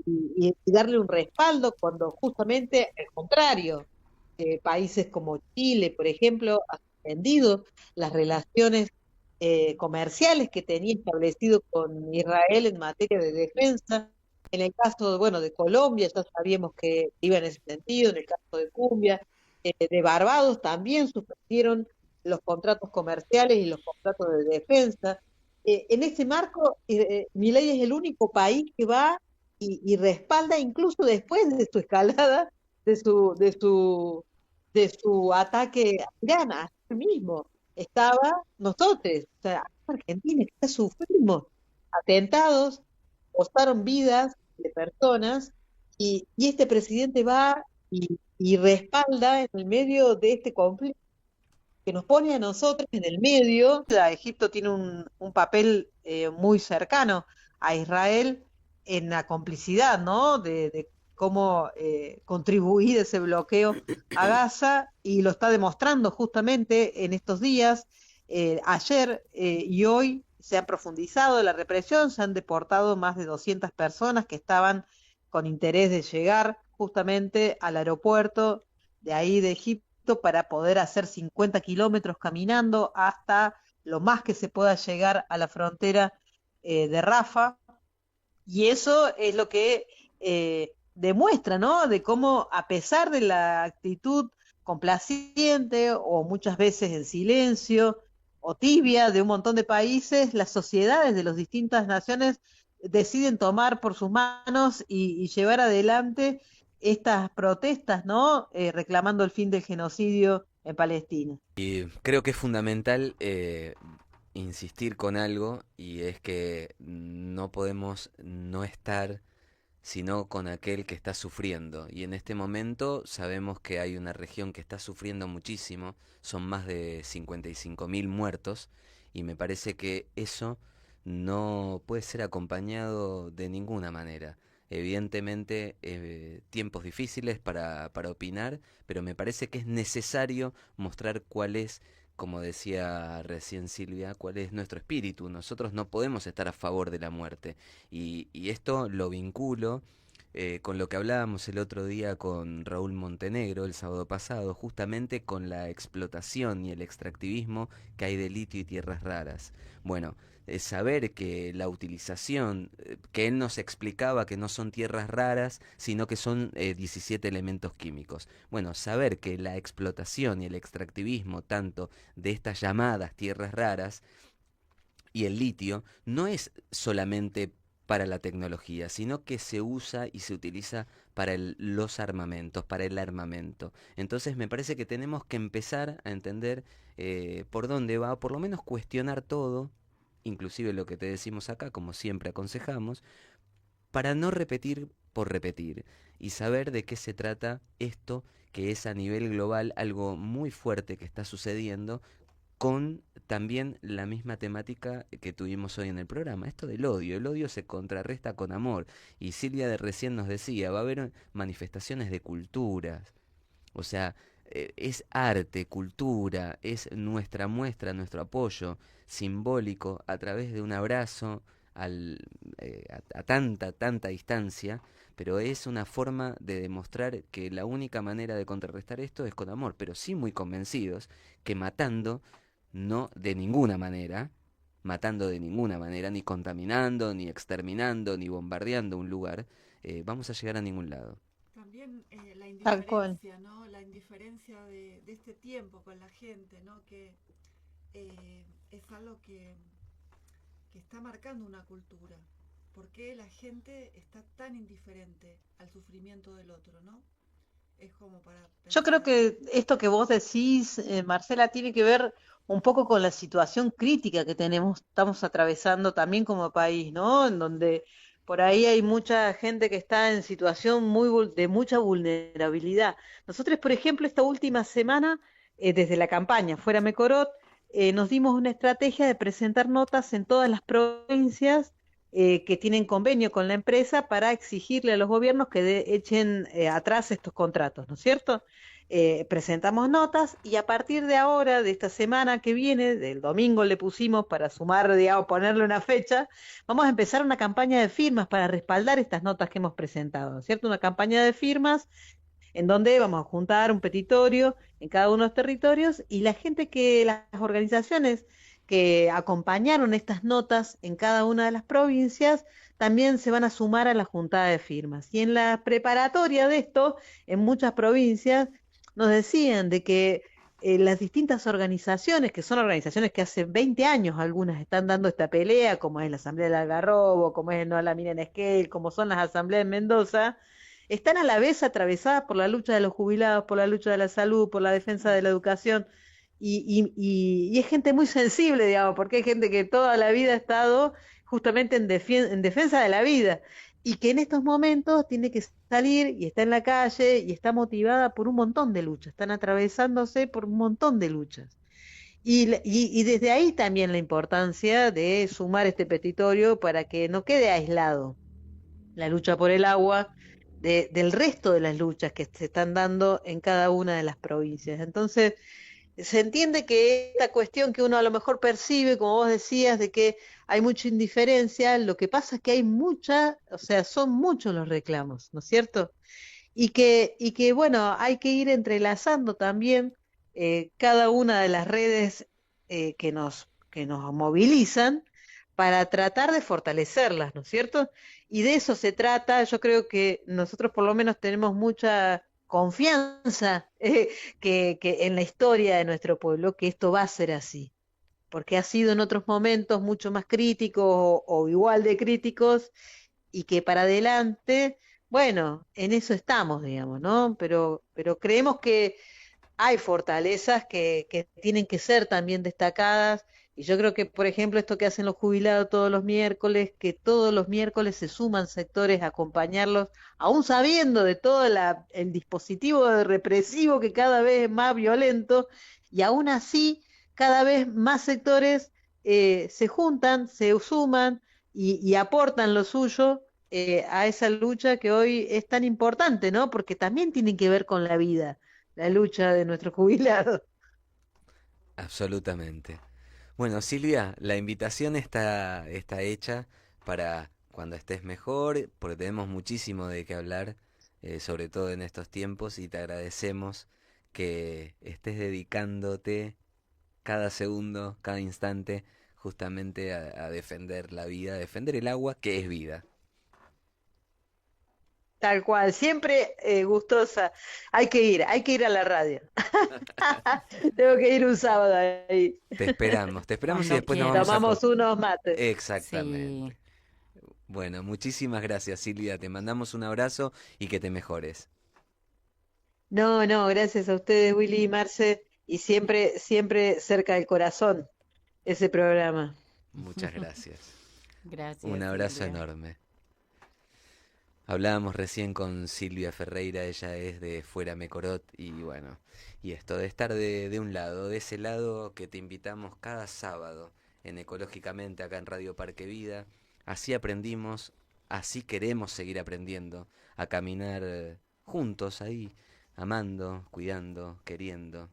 darle un respaldo cuando justamente al contrario, países como Chile, por ejemplo, han suspendido las relaciones comerciales que tenía establecido con Israel en materia de defensa. En el caso, bueno, de Colombia ya sabíamos que iba en ese sentido, en el caso de Cumbia, de Barbados también suspendieron los contratos comerciales y los contratos de defensa. En ese marco, Milei es el único país que va y respalda incluso después de su escalada, de su, de su, de su ataque a Irán, a sí mismo. Estaba nosotros, o sea, Argentina, que ya sufrimos atentados, costaron vidas de personas, y este presidente va y respalda en el medio de este conflicto que nos pone a nosotros en el medio. Egipto tiene un papel muy cercano a Israel en la complicidad, ¿no? De cómo contribuir ese bloqueo a Gaza, y lo está demostrando justamente en estos días. Ayer y hoy se ha profundizado la represión, se han deportado más de 200 personas que estaban con interés de llegar justamente al aeropuerto de ahí de Egipto para poder hacer 50 kilómetros caminando hasta lo más que se pueda llegar a la frontera de Rafah. Y eso es lo que demuestra, ¿no? De cómo, a pesar de la actitud complaciente o muchas veces en silencio o tibia de un montón de países, las sociedades de las distintas naciones deciden tomar por sus manos y llevar adelante estas protestas, ¿no? Reclamando el fin del genocidio en Palestina. Y creo que es fundamental insistir con algo, y es que no podemos no estar sino con aquel que está sufriendo. Y en este momento sabemos que hay una región que está sufriendo muchísimo, son más de 55.000 muertos, y me parece que eso no puede ser acompañado de ninguna manera. Evidentemente, tiempos difíciles para opinar, pero me parece que es necesario mostrar cuál es, como decía recién Silvia, cuál es nuestro espíritu. Nosotros no podemos estar a favor de la muerte. Y esto lo vinculo con lo que hablábamos el otro día con Raúl Montenegro, el sábado pasado, justamente con la explotación y el extractivismo que hay de litio y tierras raras. Bueno, saber que la utilización, que él nos explicaba que no son tierras raras, sino que son 17 elementos químicos. Bueno, saber que la explotación y el extractivismo, tanto de estas llamadas tierras raras y el litio, no es solamente para la tecnología, sino que se usa y se utiliza para los armamentos, para el armamento. Entonces me parece que tenemos que empezar a entender por dónde va, por lo menos cuestionar todo, inclusive lo que te decimos acá, como siempre aconsejamos, para no repetir por repetir y saber de qué se trata esto, que es a nivel global algo muy fuerte que está sucediendo, con también la misma temática que tuvimos hoy en el programa, esto del odio. El odio se contrarresta con amor, y Silvia de recién nos decía, va a haber manifestaciones de culturas, o sea, es arte, cultura, es nuestra muestra, nuestro apoyo simbólico a través de un abrazo al a tanta distancia, pero es una forma de demostrar que la única manera de contrarrestar esto es con amor, pero sí muy convencidos que matando, no de ninguna manera, ni contaminando, ni exterminando, ni bombardeando un lugar, vamos a llegar a ningún lado. También la Tal cual. indiferencia, ¿no? La indiferencia de este tiempo con la gente, ¿no? Que es algo que está marcando una cultura. ¿Por qué la gente está tan indiferente al sufrimiento del otro, ¿no? Es como para Yo creo pensar. que esto que vos decís, Marcela, tiene que ver un poco con la situación crítica que estamos atravesando también como país, ¿no? En donde por ahí hay mucha gente que está en situación de mucha vulnerabilidad. Nosotros, por ejemplo, esta última semana, desde la campaña Fuera Mecorot, nos dimos una estrategia de presentar notas en todas las provincias que tienen convenio con la empresa para exigirle a los gobiernos que echen atrás estos contratos, ¿no es cierto? Presentamos notas y a partir de ahora, de esta semana que viene, del domingo le pusimos para sumar, digamos, ponerle una fecha, vamos a empezar una campaña de firmas para respaldar estas notas que hemos presentado, ¿no es cierto? Una campaña de firmas en donde vamos a juntar un petitorio en cada uno de los territorios y las organizaciones que acompañaron estas notas en cada una de las provincias también se van a sumar a la juntada de firmas. Y en la preparatoria de esto, en muchas provincias, nos decían de que las distintas organizaciones, que son organizaciones que hace 20 años algunas están dando esta pelea, como es la Asamblea del Algarrobo, como es No a la Mina en Esquel, como son las asambleas en Mendoza, están a la vez atravesadas por la lucha de los jubilados, por la lucha de la salud, por la defensa de la educación, y es gente muy sensible, digamos, porque hay gente que toda la vida ha estado justamente en defensa de la vida, y que en estos momentos tiene que salir y está en la calle y está motivada por un montón de luchas, están atravesándose por un montón de luchas. Y desde ahí también la importancia de sumar este petitorio para que no quede aislado la lucha por el agua del resto de las luchas que se están dando en cada una de las provincias. Entonces, se entiende que esta cuestión que uno a lo mejor percibe, como vos decías, de que hay mucha indiferencia, lo que pasa es que hay o sea, son muchos los reclamos, ¿no es cierto? Y que bueno, hay que ir entrelazando también cada una de las redes que nos movilizan para tratar de fortalecerlas, ¿no es cierto? Y de eso se trata. Yo creo que nosotros por lo menos tenemos mucha confianza que en la historia de nuestro pueblo, que esto va a ser así, porque ha sido en otros momentos mucho más críticos o igual de críticos, y que para adelante, bueno, en eso estamos, digamos, ¿no? Pero creemos que hay fortalezas que tienen que ser también destacadas. Y yo creo que, por ejemplo, esto que hacen los jubilados todos los miércoles, que todos los miércoles se suman sectores a acompañarlos, aún sabiendo de todo el dispositivo represivo que cada vez es más violento, y aún así cada vez más sectores se juntan, se suman y aportan lo suyo a esa lucha que hoy es tan importante, ¿no? Porque también tiene que ver con la vida, la lucha de nuestros jubilados. Absolutamente. Bueno, Silvia, la invitación está hecha para cuando estés mejor, porque tenemos muchísimo de qué hablar, sobre todo en estos tiempos, y te agradecemos que estés dedicándote cada segundo, cada instante, justamente a defender la vida, a defender el agua, que es vida. Tal cual, siempre gustosa. Hay que ir a la radio. Tengo que ir un sábado ahí. Te esperamos y Cuando después nos quieras. vamos a... Tomamos unos mates. Sí. Exactamente. Bueno, muchísimas gracias, Silvia. Te mandamos un abrazo y que te mejores. No, no, gracias a ustedes, Willy y Marce, y siempre, siempre cerca del corazón ese programa. Muchas gracias. Un Gracias, abrazo Silvia. enorme. Hablábamos recién con Silvia Ferreira, ella es de Fuera Mecorot y bueno, y esto de estar de un lado, de ese lado que te invitamos cada sábado en Ecológicamente acá en Radio Parque Vida, así aprendimos, así queremos seguir aprendiendo, a caminar juntos ahí, amando, cuidando, queriendo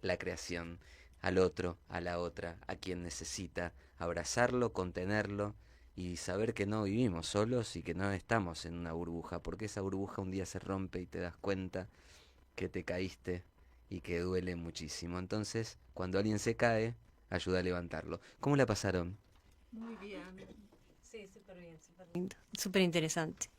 la creación, al otro, a la otra, a quien necesita, abrazarlo, contenerlo y saber que no vivimos solos y que no estamos en una burbuja, porque esa burbuja un día se rompe y te das cuenta que te caíste y que duele muchísimo. Entonces, cuando alguien se cae, ayuda a levantarlo. ¿Cómo la pasaron? Muy bien. Sí, súper bien, súper lindo. Súper interesante.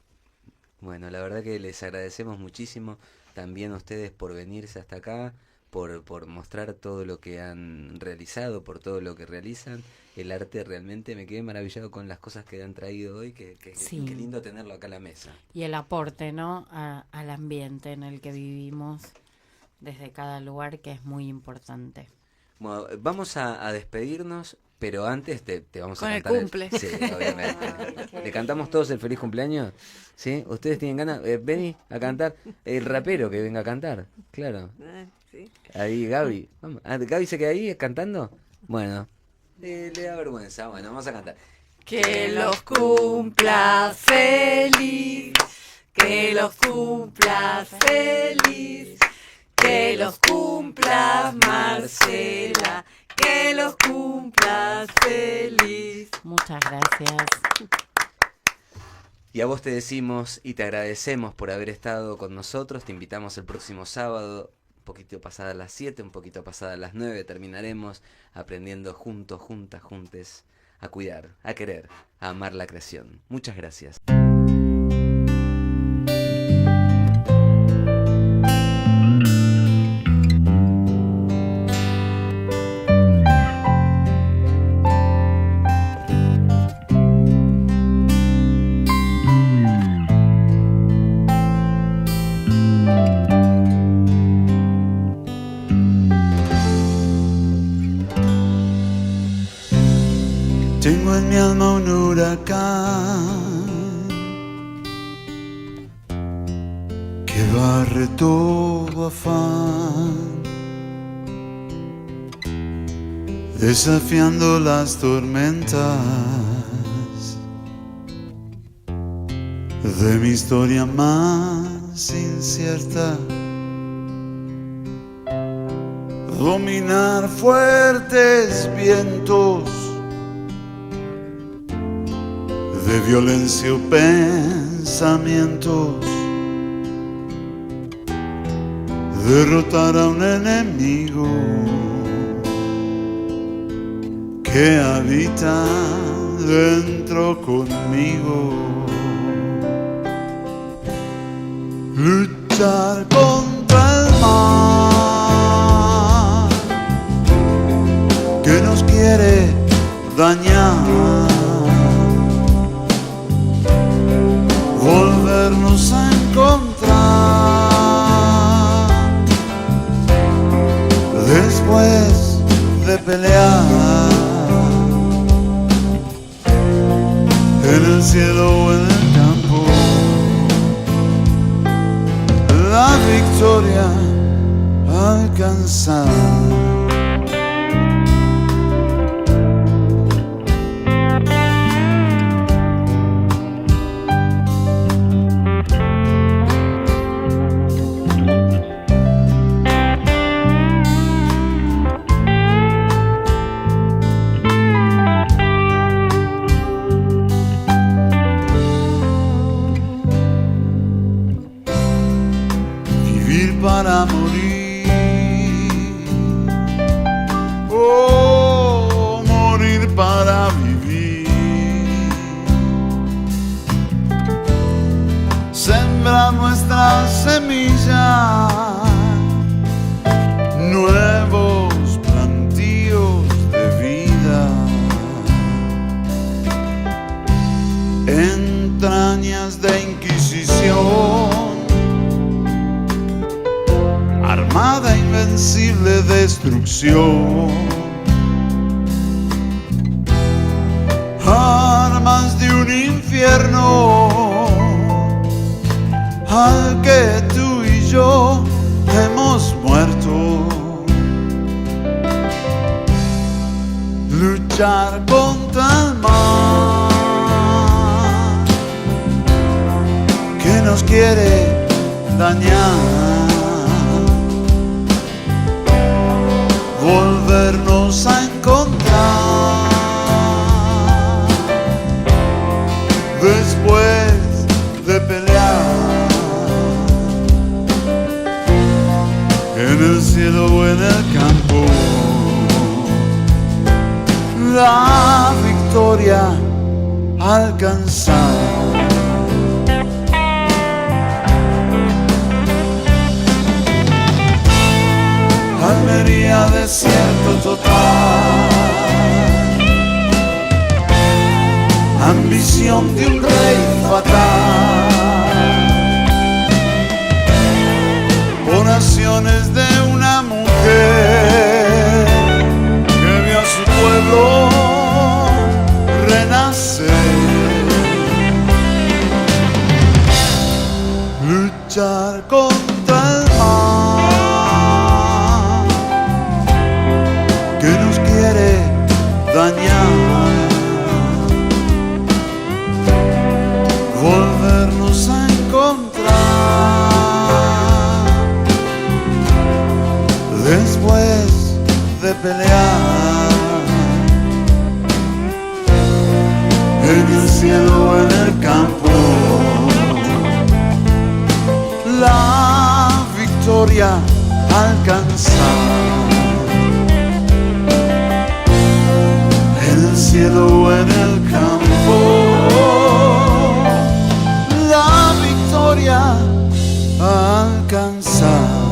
Bueno, la verdad que les agradecemos muchísimo también a ustedes por venirse hasta acá, por mostrar todo lo que han realizado, por todo lo que realizan. El arte realmente me quedé maravillado con las cosas que han traído hoy, que Sí. qué lindo tenerlo acá a la mesa. Y el aporte, ¿no? Al ambiente en el que vivimos desde cada lugar, que es muy importante. Bueno, vamos a despedirnos, pero antes te vamos Con a el cantar. cumple. Sí, obviamente. Ay, qué ¿Le cantamos todos el feliz cumpleaños? ¿Sí? ¿Ustedes tienen ganas? Vení a cantar. El rapero que venga a cantar, claro. Sí. Ahí Gaby. Vamos. Ah, ¿Gaby se queda ahí cantando? Bueno. Le da vergüenza. Bueno, vamos a cantar. Que los cumplas feliz, que los cumplas feliz, que los cumplas Marcela, que los cumplas feliz. Muchas gracias. Y a vos te decimos y te agradecemos por haber estado con nosotros. Te invitamos el próximo sábado, un poquito pasada las 7, un poquito pasada las 9. Terminaremos aprendiendo juntos, juntas, juntes, a cuidar, a querer, a amar la creación. Muchas gracias. Tengo en mi alma un huracán que barre todo afán, desafiando las tormentas de mi historia más incierta. Dominar fuertes vientos de violencia o pensamientos, derrotar a un enemigo que habita dentro conmigo, luchar contra el mal que nos quiere dañar, volvernos a encontrar después de pelear en el cielo o en el campo, la victoria alcanzar. Para morir, oh, morir para vivir, sembrar nuestra semilla, nuevos plantíos de vida, entrañas de inquisición, armada invencible destrucción, armas de un infierno al que tú y yo hemos muerto, luchar contra el mal que nos quiere dañar, volvernos a encontrar alcanzar. Almería, desierto total, ambición de un rey fatal, oraciones de una mujer que vio a su pueblo renacer, luchar contra el mal que nos quiere dañar, volvernos a encontrar después de pelear, en el cielo o en el campo, la victoria alcanzar. En el cielo o en el campo, la victoria alcanzar.